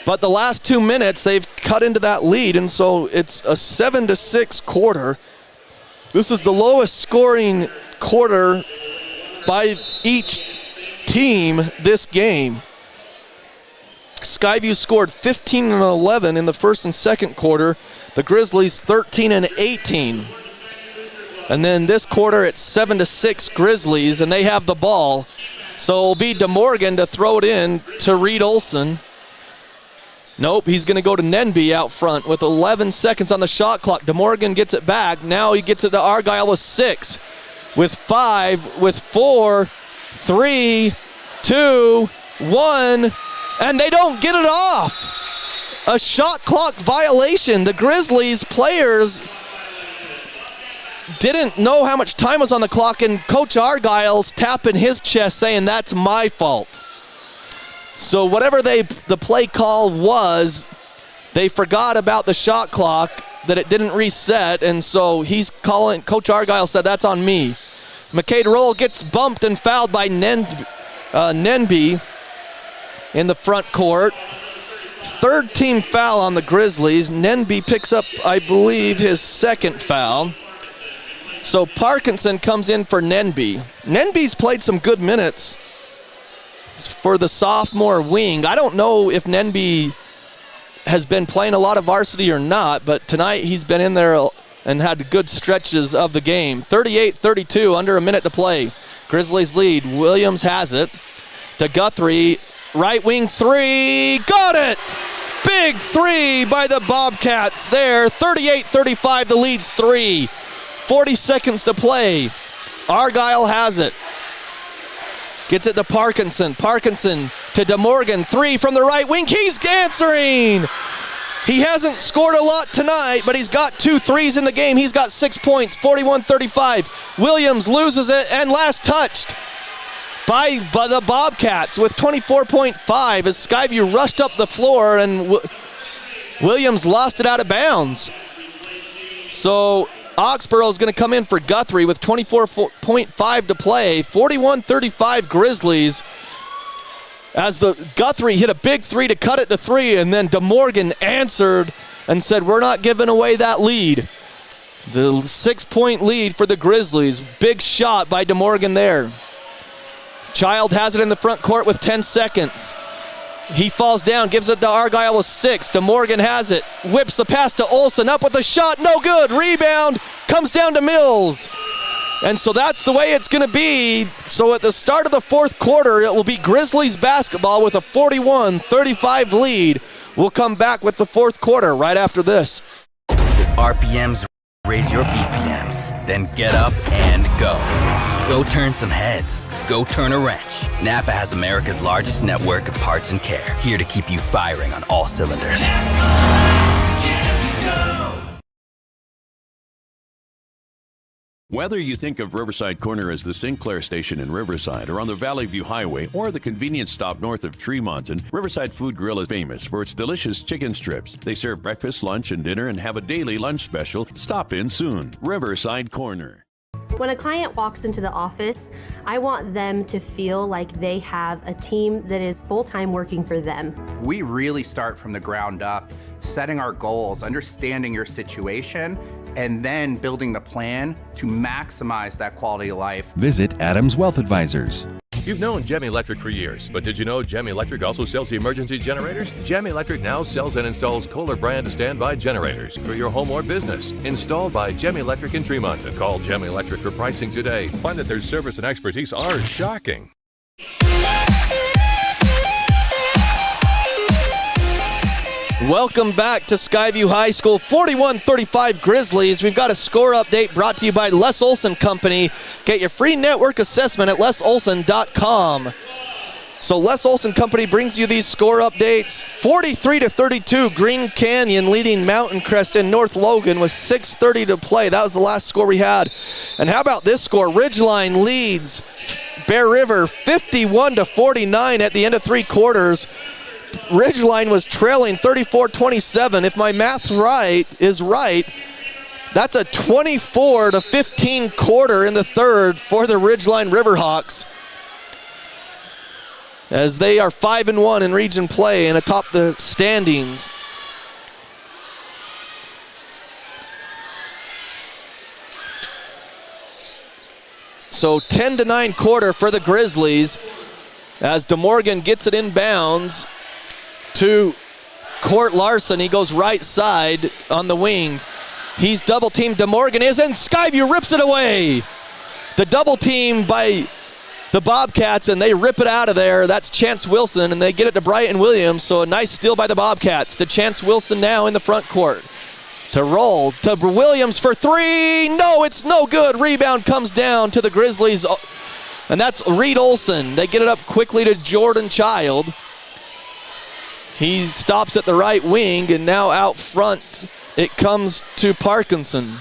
but the last 2 minutes they've cut into that lead, and so it's a 7-6 quarter. This is the lowest scoring quarter by each team this game. Skyview scored 15 and 11 in the first and second quarter. The Grizzlies 13 and 18. And then this quarter it's 7-6 Grizzlies, and they have the ball. So it'll be DeMorgan to throw it in to Reed Olsen. Nope, he's going to go to Nenby out front with 11 seconds on the shot clock. DeMorgan gets it back. Now he gets it to Argyle with 6, with 5, with 4, 3, 2, 1, and they don't get it off. A shot clock violation. The Grizzlies players didn't know how much time was on the clock, and Coach Argyle's tapping his chest saying, that's my fault. So whatever the play call was, they forgot about the shot clock, that it didn't reset, and so he's calling, Coach Argyle said, that's on me. McCade Roll gets bumped and fouled by Nenby in the front court. Third team foul on the Grizzlies. Nenby picks up, I believe, his second foul. So Parkinson comes in for Nenby. Nenby's played some good minutes for the sophomore wing. I don't know if Nenby has been playing a lot of varsity or not, but tonight he's been in there and had good stretches of the game. 38-32, under a minute to play. Grizzlies lead. Williams has it to Guthrie. Right wing three, got it! Big three by the Bobcats there. 38-35, the lead's 3. 40 seconds to play. Argyle has it. Gets it to Parkinson. Parkinson to DeMorgan. 3 from the right wing. He's answering. He hasn't scored a lot tonight, but he's got 2 threes in the game. He's got 6 points, 41-35. Williams loses it, and last touched by the Bobcats with 24.5 as Skyview rushed up the floor, and Williams lost it out of bounds. So Oxborough is going to come in for Guthrie with 24.5 to play. 41-35 Grizzlies, as the Guthrie hit a big 3 to cut it to 3, and then DeMorgan answered and said, we're not giving away that lead. The 6-point lead for the Grizzlies. Big shot by DeMorgan there. Child has it in the front court with 10 seconds. He falls down, gives it to Argyle with 6. DeMorgan has it, whips the pass to Olsen, up with a shot, no good. Rebound comes down to Mills. And so that's the way it's going to be. So at the start of the fourth quarter, it will be Grizzlies basketball with a 41-35 lead. We'll come back with the fourth quarter right after this.
If RPMs raise your BPMs, then get up and go. Go turn some heads. Go turn a wrench. Napa has America's largest network of parts and care, here to keep you firing on all cylinders.
Whether you think of Riverside Corner as the Sinclair station in Riverside or on the Valley View Highway or the convenience stop north of Tremonton, Riverside Food Grill is famous for its delicious chicken strips. They serve breakfast, lunch, and dinner and have a daily lunch special. Stop in soon. Riverside Corner.
When a client walks into the office, I want them to feel like they have a team that is full-time working for them.
We really start from the ground up, setting our goals, understanding your situation, and then building the plan to maximize that quality of life.
Visit Adams Wealth Advisors. You've known Gem Electric for years, but did you know Gem Electric also sells the emergency generators? Gem Electric now sells and installs Kohler brand standby generators for your home or business. Installed by Gem Electric in Tremonton. Call Gem Electric for pricing today. Find that their service and expertise are shocking.
Welcome back to Skyview High School. 41-35 Grizzlies. We've got a score update brought to you by Les Olson Company. Get your free network assessment at lesolson.com. So Les Olson Company brings you these score updates. 43-32, Green Canyon leading Mountain Crest in North Logan with 6:30 to play. That was the last score we had. And how about this score? Ridgeline leads Bear River 51-49 at the end of 3 quarters. Ridgeline was trailing 34-27. If my math is right, that's a 24-15 quarter in the third for the Ridgeline Riverhawks, as they are 5-1 in region play and atop the standings. So 10-9 quarter for the Grizzlies as DeMorgan gets it inbounds to Court Larson. He goes right side on the wing. He's double teamed. DeMorgan is, and Skyview rips it away. The double team by the Bobcats, and they rip it out of there. That's Chance Wilson, and they get it to Bryton Williams. So a nice steal by the Bobcats to Chance Wilson now in the front court. To roll to Williams for 3. No, it's no good. Rebound comes down to the Grizzlies, and that's Reed Olson. They get it up quickly to Jordan Child. He stops at the right wing, and now out front it comes to Parkinson.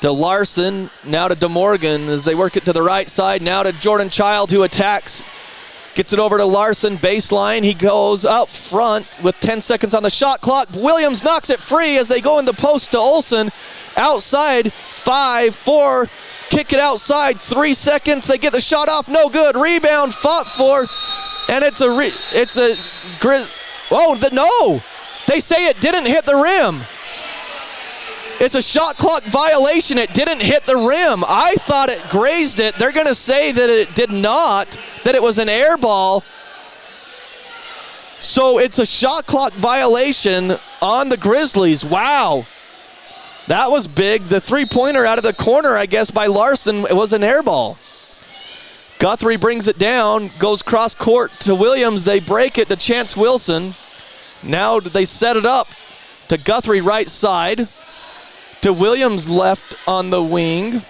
To Larson, now to DeMorgan as they work it to the right side. Now to Jordan Child, who attacks. Gets it over to Larson, baseline. He goes up front with 10 seconds on the shot clock. Williams knocks it free as they go in the post to Olson. Outside, 5, 4, kick it outside, 3 seconds. They get the shot off, no good. Rebound fought for. And no! They say it didn't hit the rim. It's a shot clock violation. It didn't hit the rim. I thought it grazed it. They're going to say that it did not, that it was an air ball. So it's a shot clock violation on the Grizzlies. Wow. That was big. The three-pointer out of the corner, I guess, by Larson, it was an air ball. Guthrie brings it down, goes cross court to Williams. They break it to Chance Wilson. Now they set it up to Guthrie right side, to Williams left on the wing.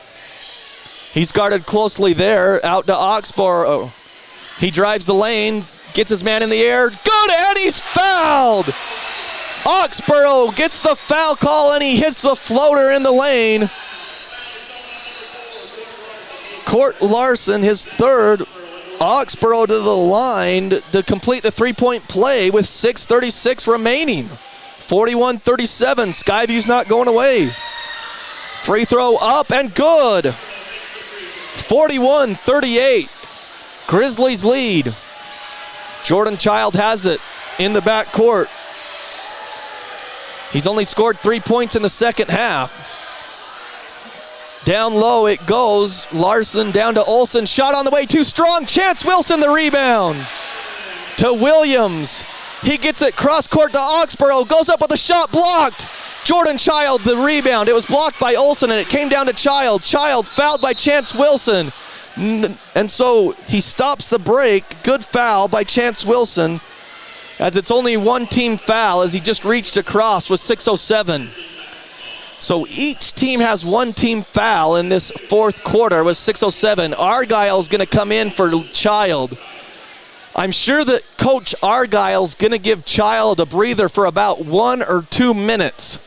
He's guarded closely there, out to Oxborough. He drives the lane, gets his man in the air, good, and he's fouled! Oxborough gets the foul call and he hits the floater in the lane. Court Larson, his third. Oxborough to the line to complete the three-point play with 6:36 remaining. 41-37, Skyview's not going away. Free throw up and good. 41-38, Grizzlies lead. Jordan Child has it in the back court. He's only scored 3 points in the second half. Down low it goes. Larson down to Olson. Shot on the way, too strong. Chance Wilson the rebound. To Williams. He gets it cross court to Oxborough. Goes up with a shot blocked. Jordan Child the rebound. It was blocked by Olson and it came down to Child. Child fouled by Chance Wilson. And so he stops the break. Good foul by Chance Wilson, as it's only one team foul as he just reached across with 6:07. So each team has one team foul in this fourth quarter with 6:07. Argyle's going to come in for Child. I'm sure that Coach Argyle's going to give Child a breather for about 1 or 2 minutes.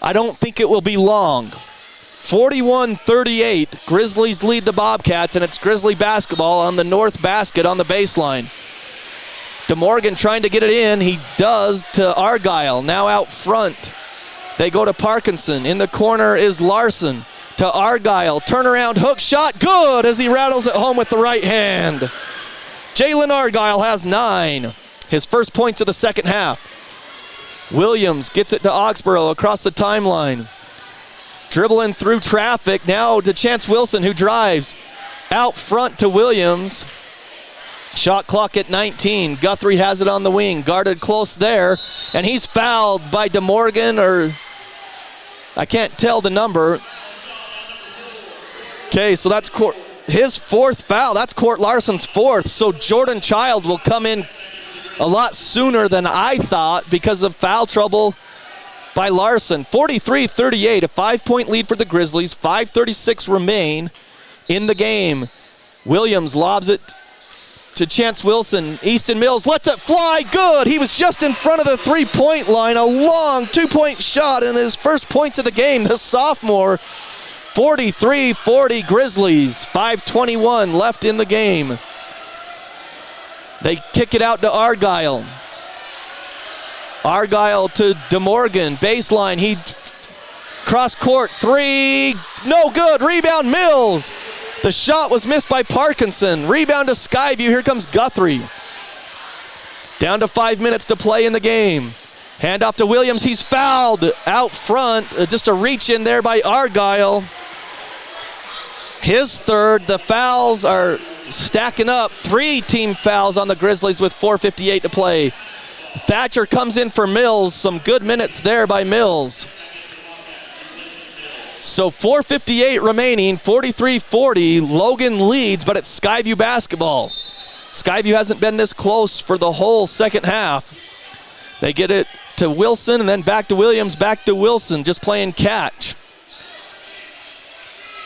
I don't think it will be long. 41-38, Grizzlies lead the Bobcats, and it's Grizzly basketball on the north basket on the baseline. DeMorgan trying to get it in. He does to Argyle. Now out front. They go to Parkinson. In the corner is Larson to Argyle. Turnaround hook shot. Good as he rattles it home with the right hand. Jalen Argyle has 9. His first points of the second half. Williams gets it to Oxborough across the timeline. Dribbling through traffic now to Chance Wilson, who drives. out front to Williams. Shot clock at 19. Guthrie has it on the wing, guarded close there, and he's fouled by DeMorgan, or I can't tell the number. Okay, so that's his fourth foul. That's Court Larson's fourth. So Jordan Child will come in a lot sooner than I thought because of foul trouble by Larson. 43-38, a 5-point lead for the Grizzlies. 5:36 remain in the game. Williams lobs it to Chance Wilson. Easton Mills lets it fly. Good. He was just in front of the three-point line. A long two-point shot in his first points of the game. The sophomore. 43-40 Grizzlies. 5:21 left in the game. They kick it out to Argyle. Argyle to DeMorgan. Baseline. He cross court. Three. No good. Rebound Mills. The shot was missed by Parkinson. Rebound to Skyview. Here comes Guthrie. Down to 5 minutes to play in the game. Hand off to Williams. He's fouled out front. Just a reach in there by Argyle. His third. The fouls are stacking up. 3 team fouls on the Grizzlies with 4:58 to play. Thatcher comes in for Mills. Some good minutes there by Mills. So 4:58 remaining, 43-40. Logan leads, but it's Skyview basketball. Skyview hasn't been this close for the whole second half. They get it to Wilson and then back to Williams, back to Wilson, just playing catch.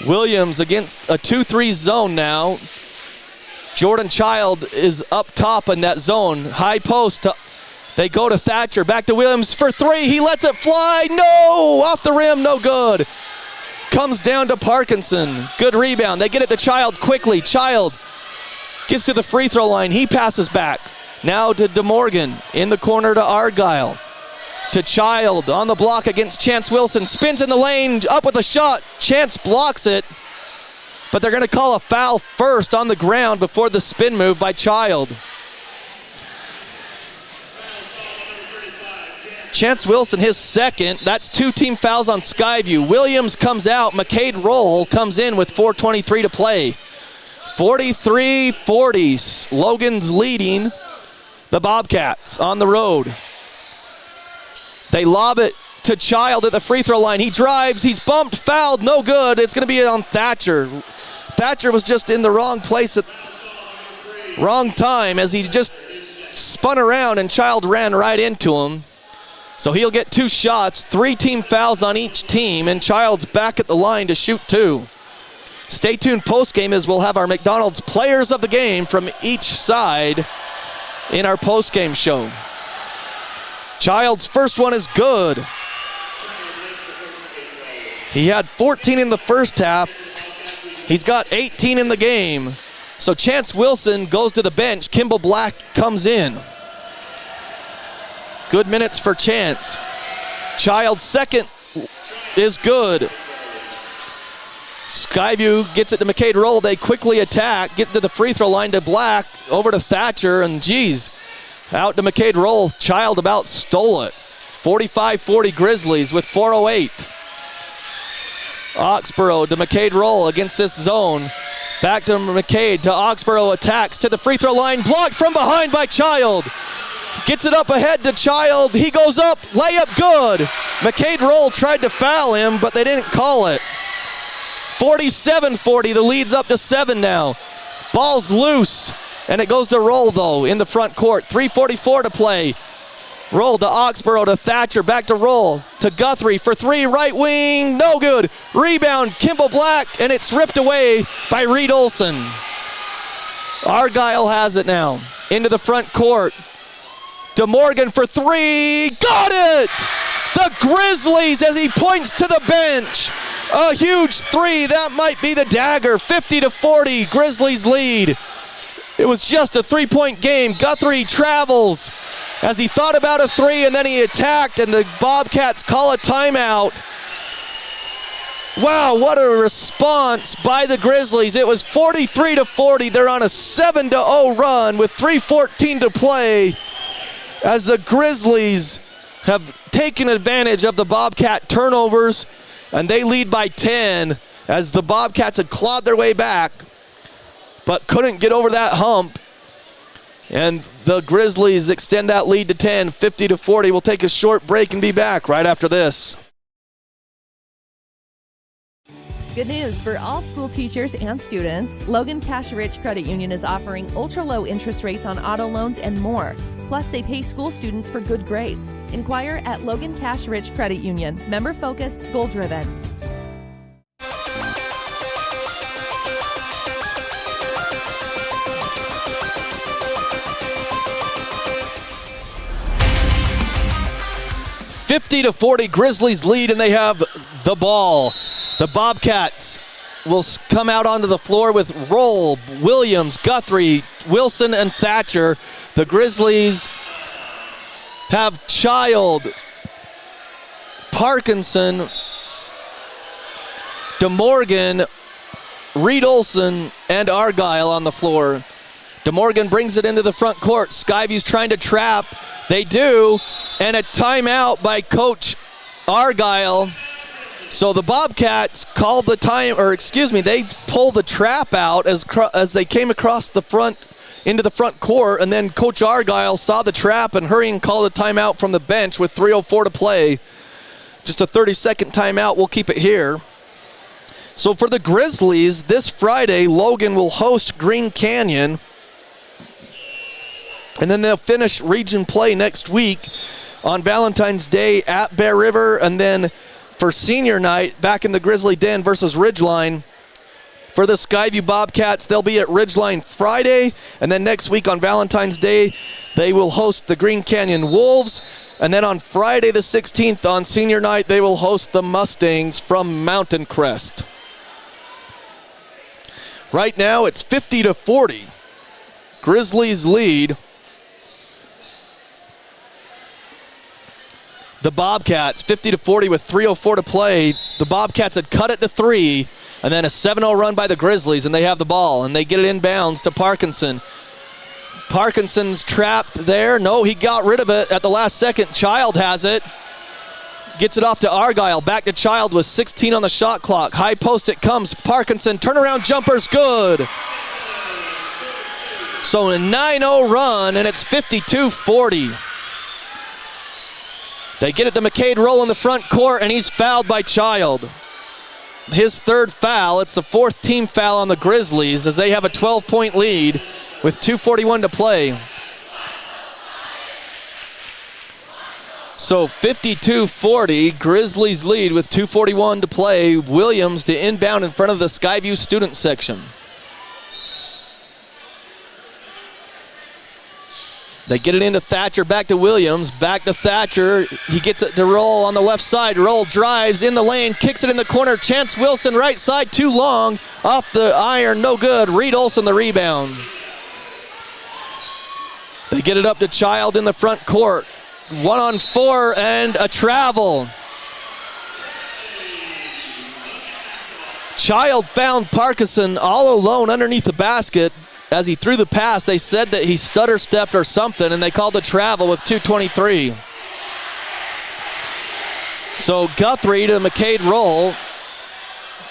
Williams against a 2-3 zone now. Jordan Child is up top in that zone. High post. They go to Thatcher, back to Williams for three. He lets it fly. No! Off the rim, no good. Comes down to Parkinson. Good rebound. They get it to Child quickly. Child gets to the free throw line. He passes back. Now to DeMorgan. In the corner to Argyle. To Child on the block against Chance Wilson. Spins in the lane. Up with a shot. Chance blocks it. But they're going to call a foul first on the ground before the spin move by Child. Chance Wilson, his second. That's 2 team fouls on Skyview. Williams comes out. McCade Roll comes in with 4:23 to play. 43-40. Logan's leading the Bobcats on the road. They lob it to Child at the free throw line. He drives. He's bumped, fouled, no good. It's going to be on Thatcher. Thatcher was just in the wrong place at wrong time as he just spun around and Child ran right into him. So he'll get 2 shots, 3 team fouls on each team, and Child's back at the line to shoot 2. Stay tuned post-game as we'll have our McDonald's players of the game from each side in our post-game show. Child's first one is good. He had 14 in the first half. He's got 18 in the game. So Chance Wilson goes to the bench. Kimball Black comes in. Good minutes for Chance. Child's second is good. Skyview gets it to McCade Roll. They quickly attack, get to the free throw line to Black, over to Thatcher, and geez, out to McCade Roll. Child about stole it. 45-40 Grizzlies with 4:08. Oxborough to McCade Roll against this zone. Back to McCade, to Oxborough, attacks to the free throw line, blocked from behind by Child. Gets it up ahead to Child. He goes up, layup good. McCade Roll tried to foul him, but they didn't call it. 47-40, the lead's up to 7 now. Ball's loose, and it goes to Roll, though, in the front court. 3:44 to play. Roll to Oxborough, to Thatcher, back to Roll, to Guthrie for 3, right wing, no good. Rebound, Kimball Black, and it's ripped away by Reed Olson. Argyle has it now, into the front court. DeMorgan for 3, got it! The Grizzlies, as he points to the bench. A huge 3, that might be the dagger. 50-40, Grizzlies lead. It was just a 3-point game. Guthrie travels as he thought about a 3, and then he attacked, and the Bobcats call a timeout. Wow, what a response by the Grizzlies. It was 43-40. They're on a 7-0 run with 3:14 to play, as the Grizzlies have taken advantage of the Bobcat turnovers, and they lead by 10 as the Bobcats had clawed their way back. but couldn't get over that hump. And the Grizzlies extend that lead to 10, 50-40. We'll take a short break and be back right after this.
Good news for all school teachers and students. Logan Cash Rich Credit Union is offering ultra-low interest rates on auto loans and more. Plus, they pay school students for good grades. Inquire at Logan Cash Rich Credit Union. Member-focused, goal-driven.
(50-40) Grizzlies lead, and they have the ball. The Bobcats will come out onto the floor with Roll, Williams, Guthrie, Wilson, and Thatcher. The Grizzlies have Child, Parkinson, DeMorgan, Reed Olson, and Argyle on the floor. DeMorgan brings it into the front court. Skyview's trying to trap. They do, and a timeout by Coach Argyle. So the Bobcats called the time, they pull the trap out as they came across the front into the front court, and then Coach Argyle saw the trap and hurried and called a timeout from the bench with 3:04 to play. Just a 30-second timeout. We'll keep it here. So for the Grizzlies, this Friday, Logan will host Green Canyon, and then they'll finish region play next week on Valentine's Day at Bear River, and then for senior night, back in the Grizzly Den versus Ridgeline. For the Skyview Bobcats, they'll be at Ridgeline Friday, and then next week on Valentine's Day, they will host the Green Canyon Wolves, and then on Friday the 16th on senior night, they will host the Mustangs from Mountain Crest. Right now, it's 50-40. Grizzlies lead. The Bobcats, 50-40 with 3:04 to play. The Bobcats had cut it to 3, and then a 7-0 run by the Grizzlies, and they have the ball, and they get it inbounds to Parkinson. Parkinson's trapped there. No, he got rid of it at the last second. Child has it. Gets it off to Argyle. Back to Child with 16 on the shot clock. High post it comes. Parkinson, turnaround jumper's good. So a 9-0 run, and it's 52-40. They get it to McCade Roll in the front court, and he's fouled by Child. His third foul. It's the fourth team foul on the Grizzlies as they have a 12-point lead with 2:41 to play. So 52-40, Grizzlies lead with 2:41 to play. Williams to inbound in front of the Skyview student section. They get it into Thatcher, back to Williams, back to Thatcher. He gets it to Roll on the left side. Roll drives in the lane, kicks it in the corner. Chance Wilson, right side, too long. Off the iron, no good. Reed Olson the rebound. They get it up to Child in the front court. 1-on-4 and a travel. Child found Parkinson all alone underneath the basket. As he threw the pass, they said that he stutter-stepped or something, and they called a travel with 2:23. So Guthrie to McCade Roll.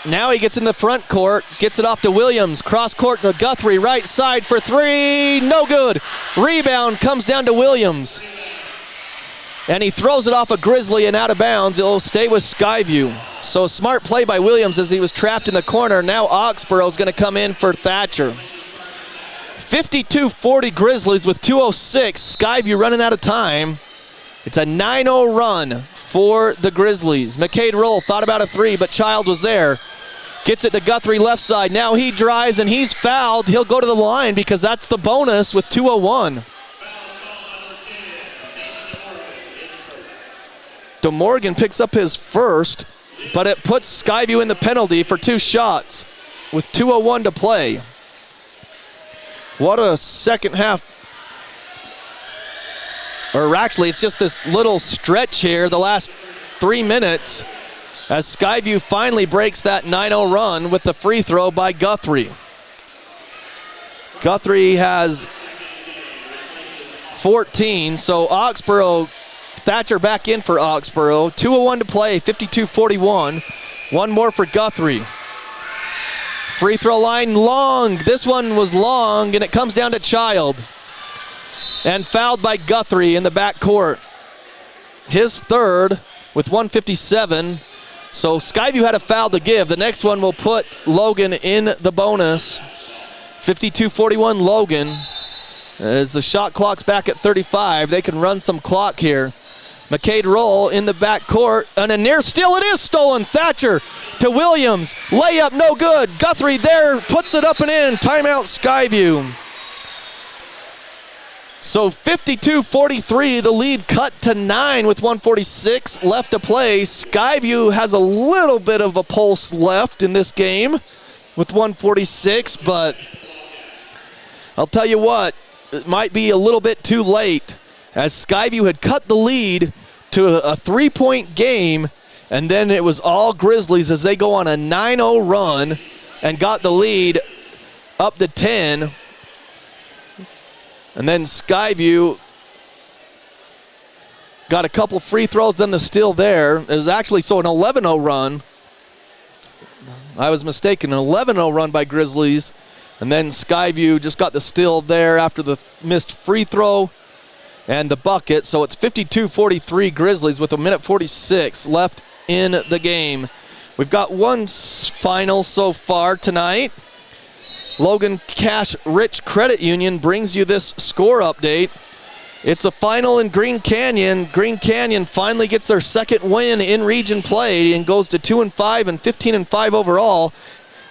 Now he gets in the front court, gets it off to Williams. Cross court to Guthrie, right side for 3, no good. Rebound comes down to Williams. And he throws it off a Grizzly and out of bounds. It'll stay with Skyview. So a smart play by Williams as he was trapped in the corner. Now Oxboro's going to come in for Thatcher. 52-40 Grizzlies with 2:06. Skyview running out of time. It's a 9-0 run for the Grizzlies. McCade Roll thought about a 3, but Child was there. Gets it to Guthrie left side. Now he drives and he's fouled. He'll go to the line because that's the bonus with 2:01. DeMorgan picks up his first, but it puts Skyview in the penalty for 2 shots with 2:01 to play. What a second half. Or actually, it's just this little stretch here, the last 3 minutes, as Skyview finally breaks that 9-0 run with the free throw by Guthrie. Guthrie has 14, so Oxboro, Thatcher back in for Oxboro. 2:01 to play, 52-41. One more for Guthrie. Free throw line long. This one was long, and it comes down to Child. And fouled by Guthrie in the backcourt. His third with 1:57. So Skyview had a foul to give. The next one will put Logan in the bonus. 52-41 Logan. As the shot clock's back at 35, they can run some clock here. McCade roll in the backcourt, and a near steal, it is stolen. Thatcher to Williams, layup no good. Guthrie there, puts it up and in. Timeout Skyview. So 52-43, the lead cut to 9 with 1:46 left to play. Skyview has a little bit of a pulse left in this game with 1:46, but I'll tell you what, it might be a little bit too late, as Skyview had cut the lead to a 3-point game, and then it was all Grizzlies as they go on a 9-0 run and got the lead up to 10. And then Skyview got a couple free throws, then the steal there. It was actually an 11-0 run. I was mistaken, an 11-0 run by Grizzlies. And then Skyview just got the steal there after the missed free throw and the bucket. So it's 52-43 Grizzlies with 1:46 left in the game. We've got one final so far tonight. Logan Cash Rich Credit Union brings you this score update. It's a final in Green Canyon. Green Canyon finally gets their second win in region play and goes to 2-5 and 15-5 overall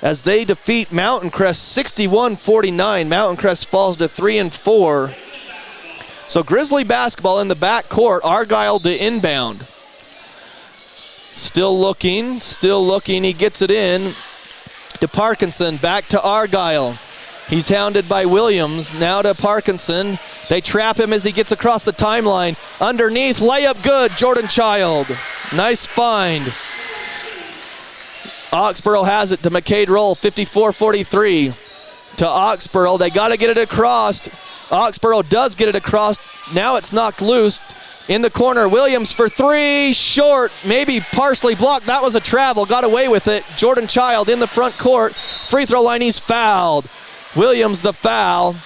as they defeat Mountain Crest 61-49. Mountain Crest falls to 3-4. So Grizzly basketball in the backcourt. Argyle to inbound. Still looking. He gets it in to Parkinson, back to Argyle. He's hounded by Williams, now to Parkinson. They trap him as he gets across the timeline. Underneath, layup good, Jordan Child. Nice find. Oxborough has it to McCade Roll, 54-43 to Oxborough. They got to get it across. Oxborough does get it across. Now it's knocked loose. In the corner, Williams for three, short, maybe partially blocked. That was a travel, got away with it. Jordan Child in the front court. Free throw line, he's fouled. Williams the foul.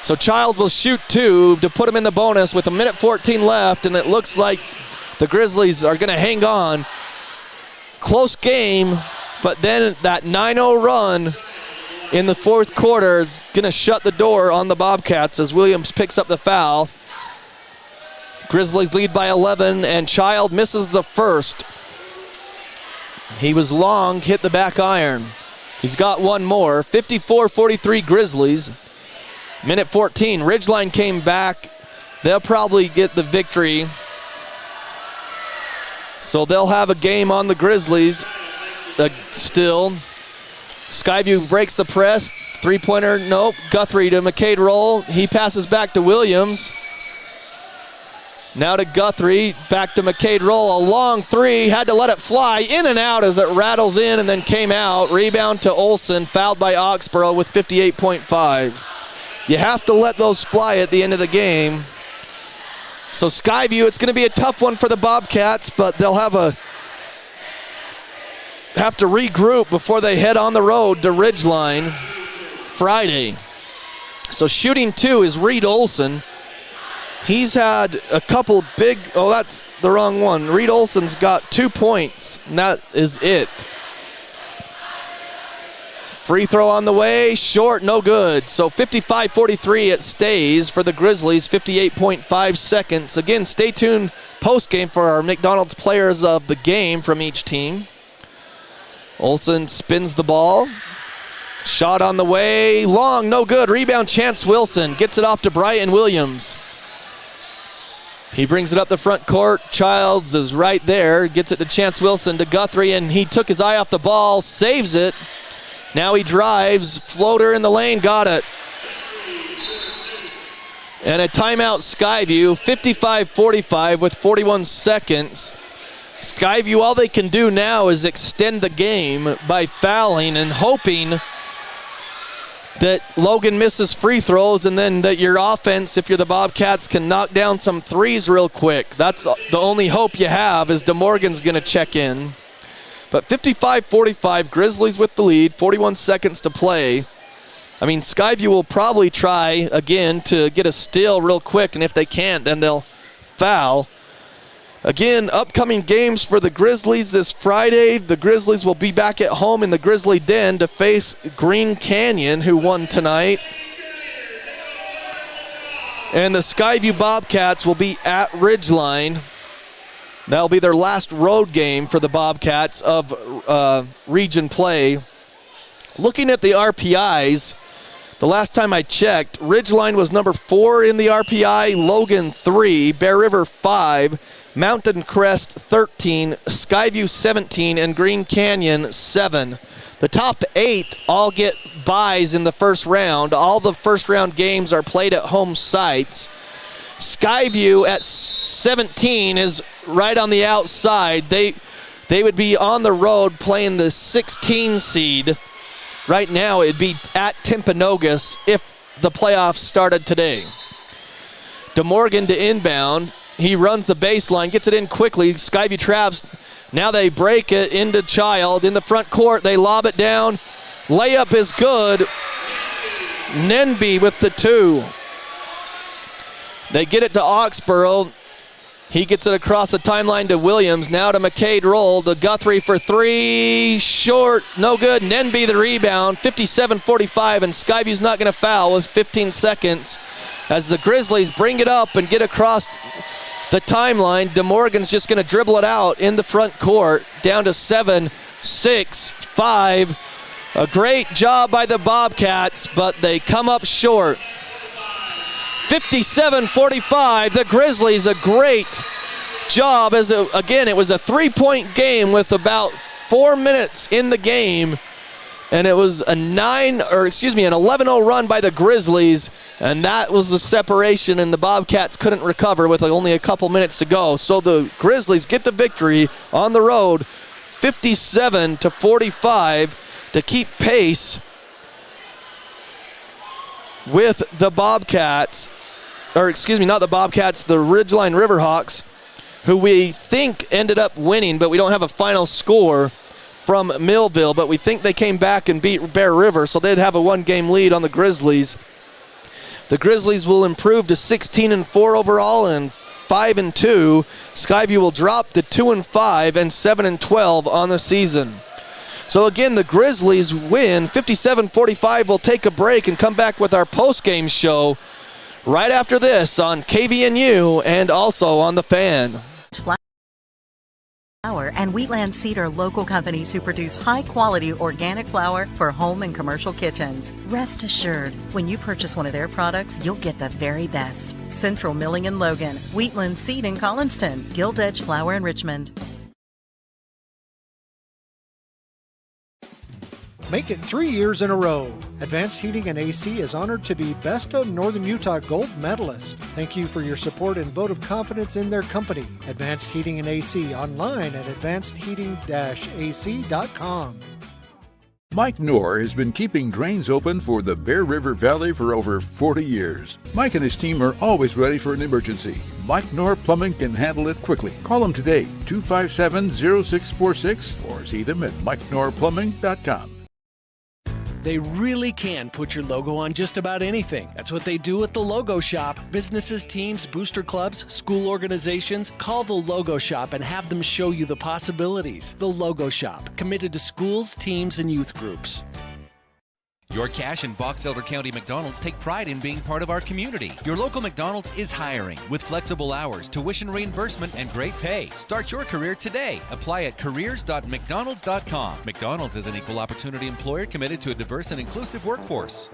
So Child will shoot two to put him in the bonus with 1:14 left, and it looks like the Grizzlies are going to hang on. Close game, but then that 9-0 run in the fourth quarter is going to shut the door on the Bobcats as Williams picks up the foul. Grizzlies lead by 11, and Child misses the first. He was long, hit the back iron. He's got one more. 54-43 Grizzlies. 1:14. Ridgeline came back. They'll probably get the victory. So they'll have a game on the Grizzlies still. Skyview breaks the press. Three-pointer, nope. Guthrie to McCade Roll. He passes back to Williams. Now to Guthrie, back to McCade Roll, a long three, had to let it fly, in and out as it rattles in and then came out. Rebound to Olsen, fouled by Oxborough with 58.5. You have to let those fly at the end of the game. So Skyview, it's going to be a tough one for the Bobcats, but they'll have to regroup before they head on the road to Ridgeline Friday. So shooting two is Reed Olsen. He's had a couple big, that's the wrong one. Reed Olsen's got 2 points, and that is it. Free throw on the way, short, no good. So 55-43 it stays for the Grizzlies, 58.5 seconds. Again, stay tuned post-game for our McDonald's players of the game from each team. Olsen spins the ball. Shot on the way, long, no good. Rebound, Chance Wilson gets it off to Brian Williams. He brings it up the front court. Childs is right there. Gets it to Chance Wilson to Guthrie, and he took his eye off the ball, saves it. Now he drives. Floater in the lane, got it. And a timeout Skyview, 55-45 with 41 seconds. Skyview, all they can do now is extend the game by fouling and hoping that Logan misses free throws, and then that your offense, if you're the Bobcats, can knock down some threes real quick. That's the only hope you have, is DeMorgan's going to check in. But 55-45, Grizzlies with the lead, 41 seconds to play. I mean, Skyview will probably try again to get a steal real quick, and if they can't, then they'll foul. Again, upcoming games for the Grizzlies this Friday. The Grizzlies will be back at home in the Grizzly Den to face Green Canyon, who won tonight. And the Skyview Bobcats will be at Ridgeline. That'll be their last road game for the Bobcats of region play. Looking at the RPIs, the last time I checked, Ridgeline was number 4 in the RPI, Logan 3, Bear River 5, Mountain Crest 13, Skyview 17, and Green Canyon 7. The top 8 all get byes in the first round. All the first round games are played at home sites. Skyview at 17 is right on the outside. They would be on the road playing the 16 seed. Right now it'd be at Timpanogos if the playoffs started today. DeMorgan to inbound. He runs the baseline, gets it in quickly. Skyview traps. Now they break it into Child. In the front court, they lob it down. Layup is good. Nenby with the 2. They get it to Oxborough. He gets it across the timeline to Williams. Now to McCade Roll. To Guthrie for 3. Short. No good. Nenby the rebound. 57-45, and Skyview's not going to foul with 15 seconds as the Grizzlies bring it up and get across the timeline. DeMorgan's just going to dribble it out in the front court. Down to 7, 6, 5. A great job by the Bobcats, but they come up short. 57-45, the Grizzlies, a great job. Again, it was a 3-point game with about 4 minutes in the game, and it was an 11-0 run by the Grizzlies, and that was the separation, and the Bobcats couldn't recover with only a couple minutes to go. So the Grizzlies get the victory on the road, 57-45, to keep pace with the Bobcats, not the Bobcats, the Ridgeline Riverhawks, who we think ended up winning, but we don't have a final score from Millville, but we think they came back and beat Bear River, so they'd have a 1-game lead on the Grizzlies. The Grizzlies will improve to 16-4 overall and 5-2. Skyview will drop to 2-5 and 7-12 on the season. So again, the Grizzlies win 57-45. We'll take a break and come back with our post-game show right after this on KVNU and also on The Fan.
Flour and Wheatland Seed are local companies who produce high-quality organic flour for home and commercial kitchens. Rest assured, when you purchase one of their products, you'll get the very best. Central Milling in Logan, Wheatland Seed in Collinston, Gilt Edge Flour in Richmond.
Make it 3 years in a row. Advanced Heating and AC is honored to be Best of Northern Utah Gold Medalist. Thank you for your support and vote of confidence in their company. Advanced Heating and AC, online at advancedheating-ac.com.
Mike Knorr has been keeping drains open for the Bear River Valley for over 40 years. Mike and his team are always ready for an emergency. Mike Knorr Plumbing can handle it quickly. Call him today, 257-0646, or see them at mikeknorrplumbing.com.
They really can put your logo on just about anything. That's what they do at the Logo Shop. Businesses, teams, booster clubs, school organizations, call the Logo Shop and have them show you the possibilities. The Logo Shop, committed to schools, teams, and youth groups.
Your Cache and Box Elder County McDonald's take pride in being part of our community. Your local McDonald's is hiring with flexible hours, tuition reimbursement, and great pay. Start your career today. Apply at careers.mcdonalds.com. McDonald's is an equal opportunity employer committed to a diverse and inclusive workforce.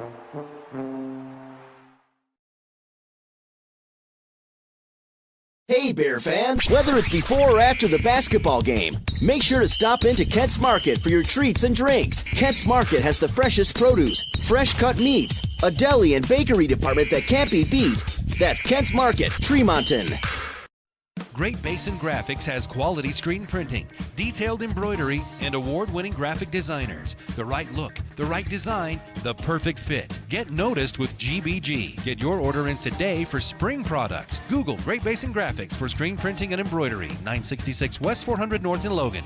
Hey Bear fans, whether it's before or after the basketball game, make sure to stop into Kent's Market for your treats and drinks. Kent's Market has the freshest produce, fresh cut meats, a deli and bakery department that can't be beat. That's Kent's Market, Tremonton.
Great Basin Graphics has quality screen printing, detailed embroidery, and award-winning graphic designers. The right look, the right design, the perfect fit. Get noticed with GBG. Get your order in today for spring products. Google Great Basin Graphics for screen printing and embroidery. 966 West 400 North in Logan.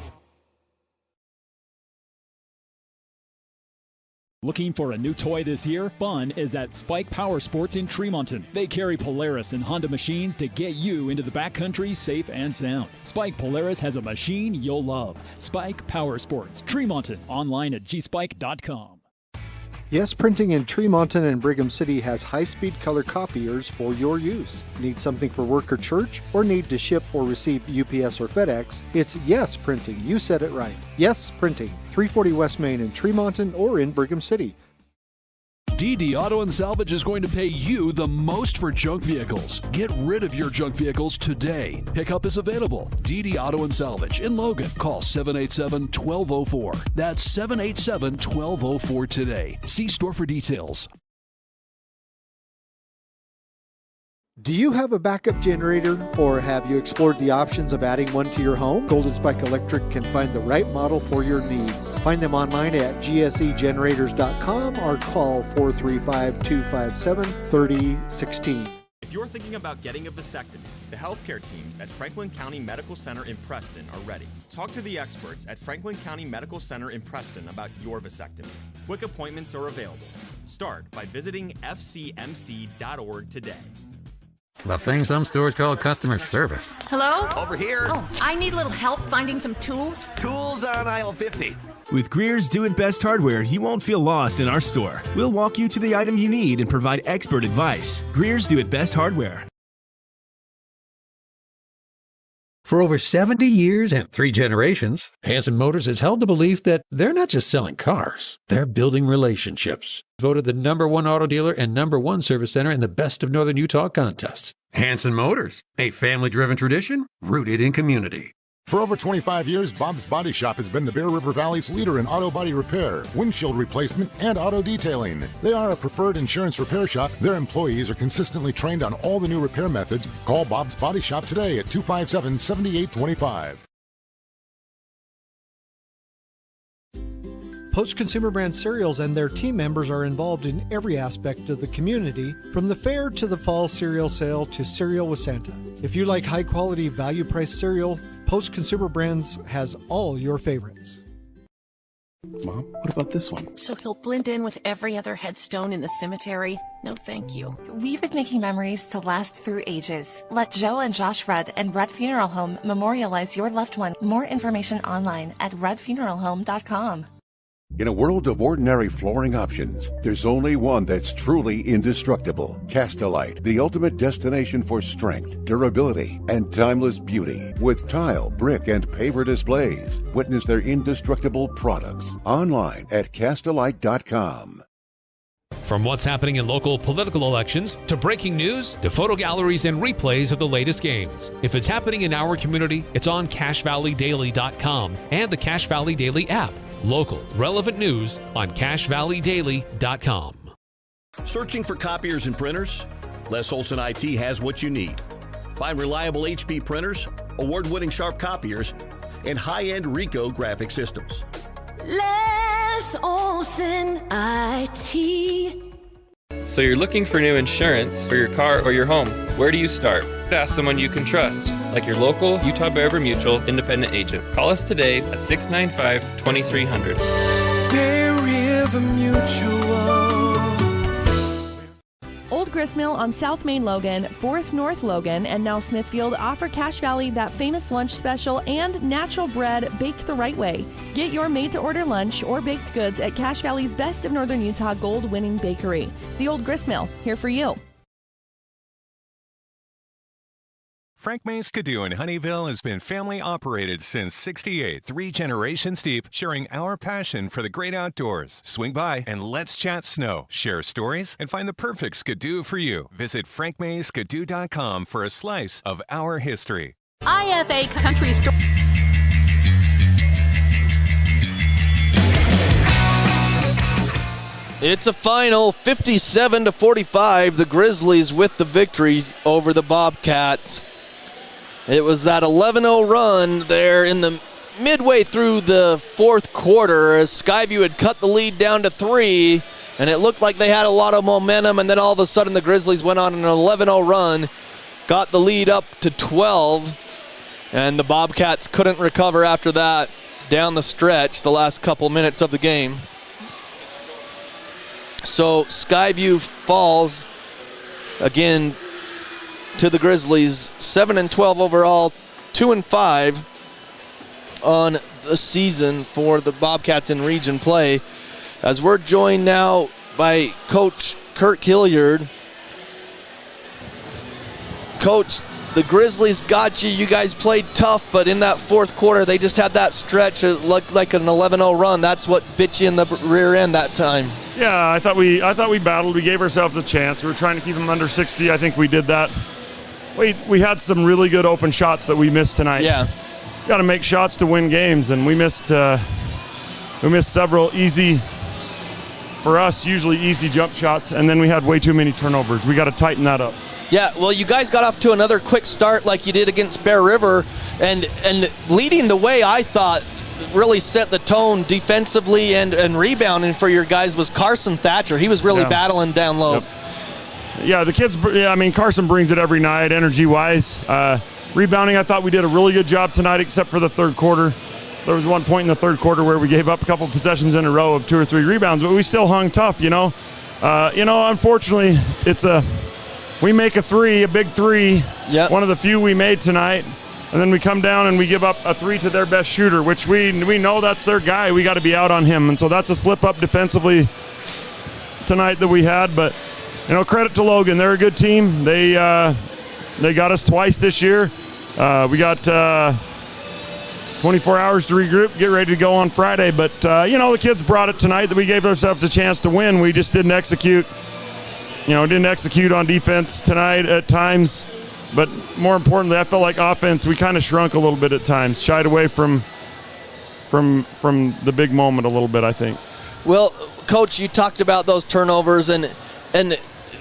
Looking for a new toy this year? Fun is at Spike Power Sports in Tremonton. They carry Polaris and Honda machines to get you into the backcountry safe and sound. Spike Polaris has a machine you'll love. Spike Power Sports, Tremonton. Online at gspike.com.
Yes Printing in Tremonton and Brigham City has high-speed color copiers for your use. Need something for work or church? Or need to ship or receive UPS or FedEx? It's Yes Printing. You said it right. Yes Printing. 340 West Main in Tremonton or in Brigham City.
DD Auto and Salvage is going to pay you the most for junk vehicles. Get rid of your junk vehicles today. Pickup is available. DD Auto and Salvage in Logan. Call 787-1204. That's 787-1204 today. See store for details.
Do you have a backup generator, or have you explored the options of adding one to your home? Golden Spike Electric can find the right model for your needs. Find them online at gsegenerators.com or call 435-257-3016.
If you're thinking about getting a vasectomy, the healthcare teams at Franklin County Medical Center in Preston are ready. Talk to the experts at Franklin County Medical Center in Preston about your vasectomy. Quick appointments are available. Start by visiting fcmc.org today.
The thing some stores call customer service.
Hello?
Over here.
Oh, I need a little help finding some tools.
Tools on aisle 50.
With Greer's Do It Best hardware, you won't feel lost in our store. We'll walk you to the item you need and provide expert advice. Greer's Do It Best hardware.
For over 70 years and 3 generations, Hanson Motors has held the belief that they're not just selling cars, they're building relationships. Voted the #1 auto dealer and #1 service center in the Best of Northern Utah contest. Hanson Motors, a family-driven tradition rooted in community.
For over 25 years, Bob's Body Shop has been the Bear River Valley's leader in auto body repair, windshield replacement, and auto detailing. They are a preferred insurance repair shop. Their employees are consistently trained on all the new repair methods. Call Bob's Body Shop today at 257-7825.
Post Consumer Brand Cereals and their team members are involved in every aspect of the community, from the fair to the fall cereal sale to Cereal with Santa. If you like high-quality, value-priced cereal, Post Consumer Brands has all your favorites.
Mom, what about this one?
So he'll blend in with every other headstone in the cemetery? No, thank you.
We've been making memories to last through ages. Let Joe and Josh Rudd and Rudd Funeral Home memorialize your loved one. More information online at ruddfuneralhome.com.
In a world of ordinary flooring options, there's only one that's truly indestructible. Castelite, the ultimate destination for strength, durability, and timeless beauty. With tile, brick, and paver displays, witness their indestructible products online at castelite.com.
From what's happening in local political elections, to breaking news, to photo galleries and replays of the latest games. If it's happening in our community, it's on CacheValleyDaily.com and the Cache Valley Daily app. Local, relevant news on CacheValleyDaily.com.
Searching for copiers and printers? Les Olson IT has what you need. Find reliable HP printers, award-winning Sharp copiers, and high-end Ricoh graphic systems.
Les Olson IT.
So you're looking for new insurance for your car or your home. Where do you start? Ask someone you can trust, like your local Utah Bear River Mutual independent agent. Call us today at 695-2300.
Bear River Mutual.
Old Gristmill on South Main Logan, 4th North Logan, and now Smithfield offer Cache Valley that famous lunch special and natural bread baked the right way. Get your made-to-order lunch or baked goods at Cache Valley's Best of Northern Utah gold-winning bakery. The Old Gristmill, here for you.
Frank May's Skidoo in Honeyville has been family operated since '68, 3 generations deep, sharing our passion for the great outdoors. Swing by and let's chat snow, share stories, and find the perfect Skidoo for you. Visit frankmayskidoo.com for a slice of our history.
IFA Country Store.
It's a final 57-45. The Grizzlies with the victory over the Bobcats. It was that 11-0 run there in the midway through the fourth quarter as Skyview had cut the lead down to 3, and it looked like they had a lot of momentum, and then all of a sudden the Grizzlies went on an 11-0 run, got the lead up to 12, and the Bobcats couldn't recover after that down the stretch the last couple minutes of the game. So Skyview falls again to the Grizzlies, 7-12 overall, 2-5 on the season for the Bobcats in region play. As we're joined now by Coach Kirk Hilliard. Coach, the Grizzlies got you. You guys played tough, but in that fourth quarter, they just had that stretch. It looked like an 11-0 run. That's what bit you in the rear end that time.
Yeah, I thought we battled. We gave ourselves a chance. We were trying to keep them under 60. I think we did that. We had some really good open shots that we missed tonight.
Yeah.
Got to make shots to win games, and we missed several easy, for us, usually easy jump shots, and then we had way too many turnovers. We got to tighten that up.
Yeah, well, you guys got off to another quick start like you did against Bear River, and leading the way, I thought, really set the tone defensively and rebounding for your guys was Carson Thatcher. He was really battling down low.
Yep. Yeah, the kids, Carson brings it every night, energy-wise. Rebounding, I thought we did a really good job tonight, except for the third quarter. There was one point in the third quarter where we gave up a couple possessions in a row of 2 or 3 rebounds, but we still hung tough, Unfortunately, we make a big three, one of the few we made tonight, and then we come down and we give up a 3 to their best shooter, which we know that's their guy. We got to be out on him, and so that's a slip-up defensively tonight that we had, but credit to Logan. They're a good team. They got us twice this year. We got 24 hours to regroup, get ready to go on Friday. But, the kids brought it tonight that we gave ourselves a chance to win. We just didn't execute. Didn't execute on defense tonight at times. But more importantly, I felt like offense, we kind of shrunk a little bit at times, shied away from the big moment a little bit, I think.
Well, Coach, you talked about those turnovers, and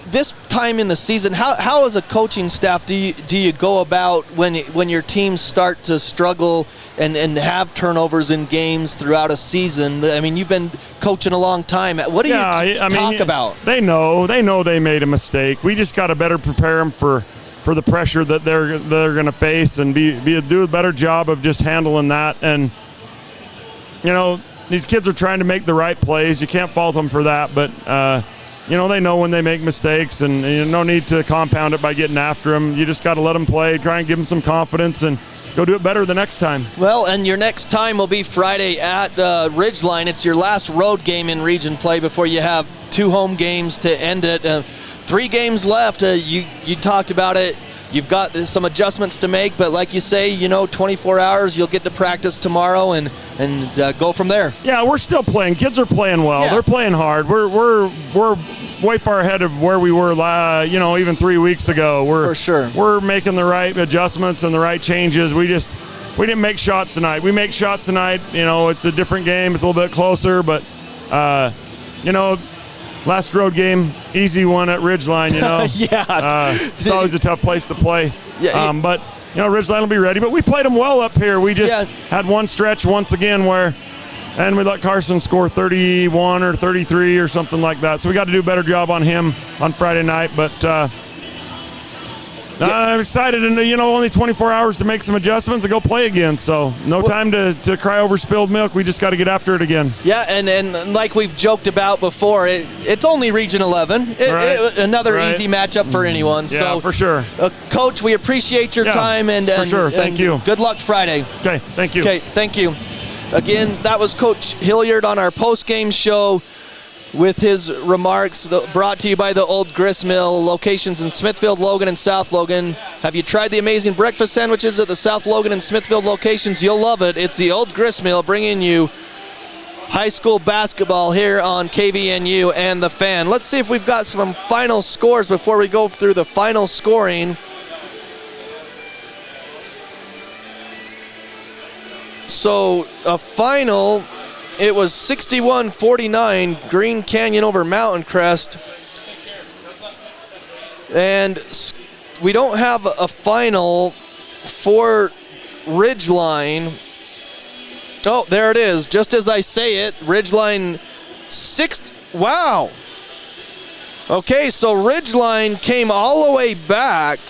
this time in the season, how as a coaching staff do you go about when your teams start to struggle and have turnovers in games throughout a season? I mean, you've been coaching a long time. What do you talk about?
They know they made a mistake. We just got to better prepare them for the pressure that they're going to face and do a better job of just handling that. And these kids are trying to make the right plays. You can't fault them for that, but they know when they make mistakes, and no need to compound it by getting after them. You just got to let them play, try and give them some confidence, and go do it better the next time.
Well, and your next time will be Friday at Ridgeline. It's your last road game in region play before you have 2 home games to end it. 3 games left. You talked about it. You've got some adjustments to make, but like you say, 24 hours, you'll get to practice tomorrow and go from there.
Yeah, we're still playing. Kids are playing well. Yeah. They're playing hard. We're way far ahead of where we were, even 3 weeks ago.
For sure.
We're making the right adjustments and the right changes. We didn't make shots tonight. We make shots tonight. It's a different game. It's a little bit closer, but last road game, easy one at Ridgeline,
Yeah.
It's always a tough place to play.
Yeah.
But, Ridgeline will be ready. But we played them well up here. We just had one stretch once again and we let Carson score 31 or 33 or something like that. So we got to do a better job on him on Friday night. But I'm excited, and only 24 hours to make some adjustments and go play again. So no time to cry over spilled milk. We just got to get after it again.
Yeah, and like we've joked about before, it's only Region 11. Another easy matchup for anyone.
Yeah,
so
for sure.
Coach, we appreciate your time.
For sure. Thank you.
Good luck Friday.
Okay, thank you.
Okay, thank you. Again, that was Coach Hilliard on our post-game show with his remarks brought to you by the Old Grist Mill, locations in Smithfield, Logan, and South Logan. Have you tried the amazing breakfast sandwiches at the South Logan and Smithfield locations? You'll love it. It's the Old Grist Mill bringing you high school basketball here on KVNU and The Fan. Let's see if we've got some final scores before we go through the final scoring. So a final, it was 61-49, Green Canyon over Mountain Crest. And we don't have a final for Ridgeline. Oh, there it is. Just as I say it, Ridgeline 6. Wow. Okay, so Ridgeline came all the way back.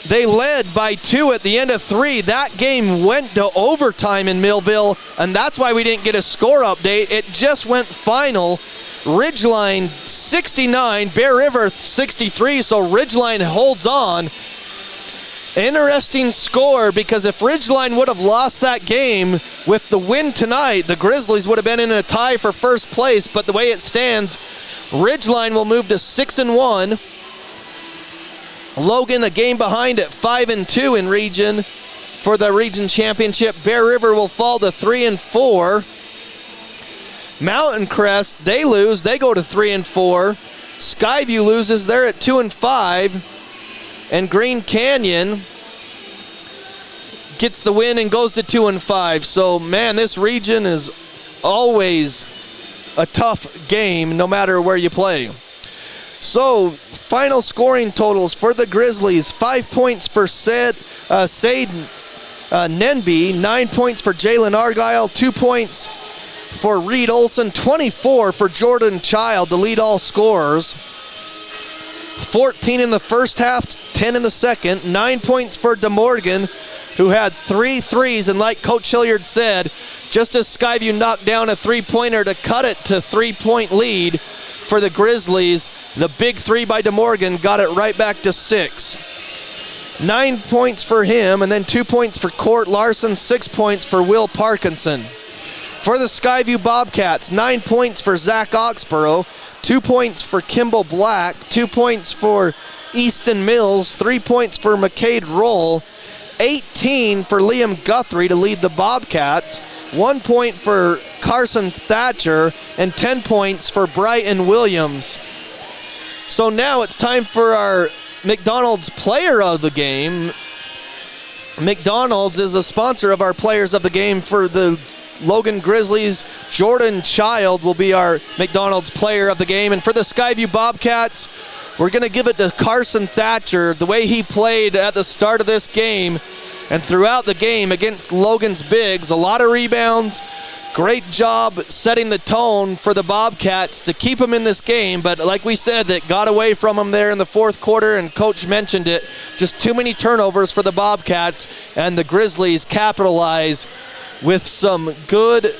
They led by 2 at the end of 3. That game went to overtime in Millville, and that's why we didn't get a score update. It just went final. Ridgeline 69, Bear River 63, so Ridgeline holds on. Interesting score, because if Ridgeline would have lost that game with the win tonight, the Grizzlies would have been in a tie for first place, but the way it stands, Ridgeline will move to 6-1. Logan a game behind at 5-2 in region for the region championship. Bear River will fall to 3-4. Mountain Crest, they lose, they go to 3-4. Skyview loses, they're at 2-5. And Green Canyon gets the win and goes to 2-5. So, man, this region is always a tough game no matter where you play. So, final scoring totals for the Grizzlies: 5 points for Sade Nenby, 9 points for Jalen Argyle, 2 points for Reed Olson, 24 for Jordan Child to lead all scorers. 14 in the first half, 10 in the second. 9 points for DeMorgan, who had 3 threes, and like Coach Hilliard said, just as Skyview knocked down a three-pointer to cut it to 3-point lead for the Grizzlies, the big 3 by DeMorgan got it right back to 6. 9 points for him, and then 2 points for Court Larson, 6 points for Will Parkinson. For the Skyview Bobcats, 9 points for Zach Oxborough, 2 points for Kimball Black, 2 points for Easton Mills, 3 points for McCade Roll, 18 for Liam Guthrie to lead the Bobcats, 1 point for Carson Thatcher, and 10 points for Brighton Williams. So now it's time for our McDonald's Player of the Game. McDonald's is a sponsor of our Players of the Game for the Logan Grizzlies. Jordan Child will be our McDonald's Player of the Game. And for the Skyview Bobcats, we're going to give it to Carson Thatcher. The way he played at the start of this game and throughout the game against Logan's Bigs, a lot of rebounds. Great job setting the tone for the Bobcats to keep them in this game. But like we said, that got away from them there in the fourth quarter, and Coach mentioned it. Just too many turnovers for the Bobcats, and the Grizzlies capitalize with some good,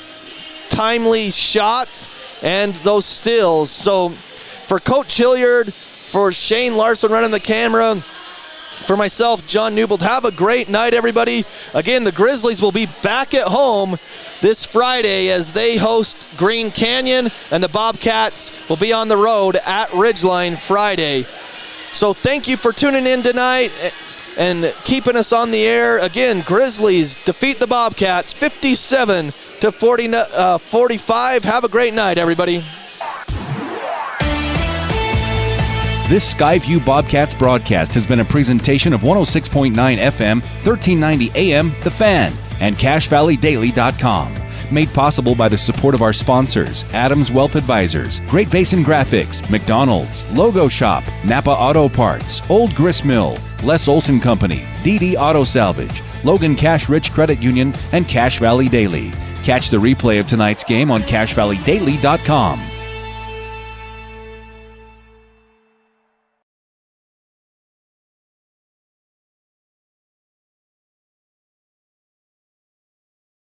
timely shots and those steals. So for Coach Hilliard, for Shane Larson running the camera, for myself, John Newbold, have a great night, everybody. Again, the Grizzlies will be back at home this Friday as they host Green Canyon, and the Bobcats will be on the road at Ridgeline Friday. So thank you for tuning in tonight and keeping us on the air. Again, Grizzlies defeat the Bobcats 57-45. Have a great night, everybody.
This Skyview Bobcats broadcast has been a presentation of 106.9 FM, 1390 AM, The Fan, and CashValleyDaily.com. Made possible by the support of our sponsors: Adams Wealth Advisors, Great Basin Graphics, McDonald's, Logo Shop, Napa Auto Parts, Old Grist Mill, Les Olson Company, DD Auto Salvage, Logan Cash Rich Credit Union, and Cash Valley Daily. Catch the replay of tonight's game on CashValleyDaily.com.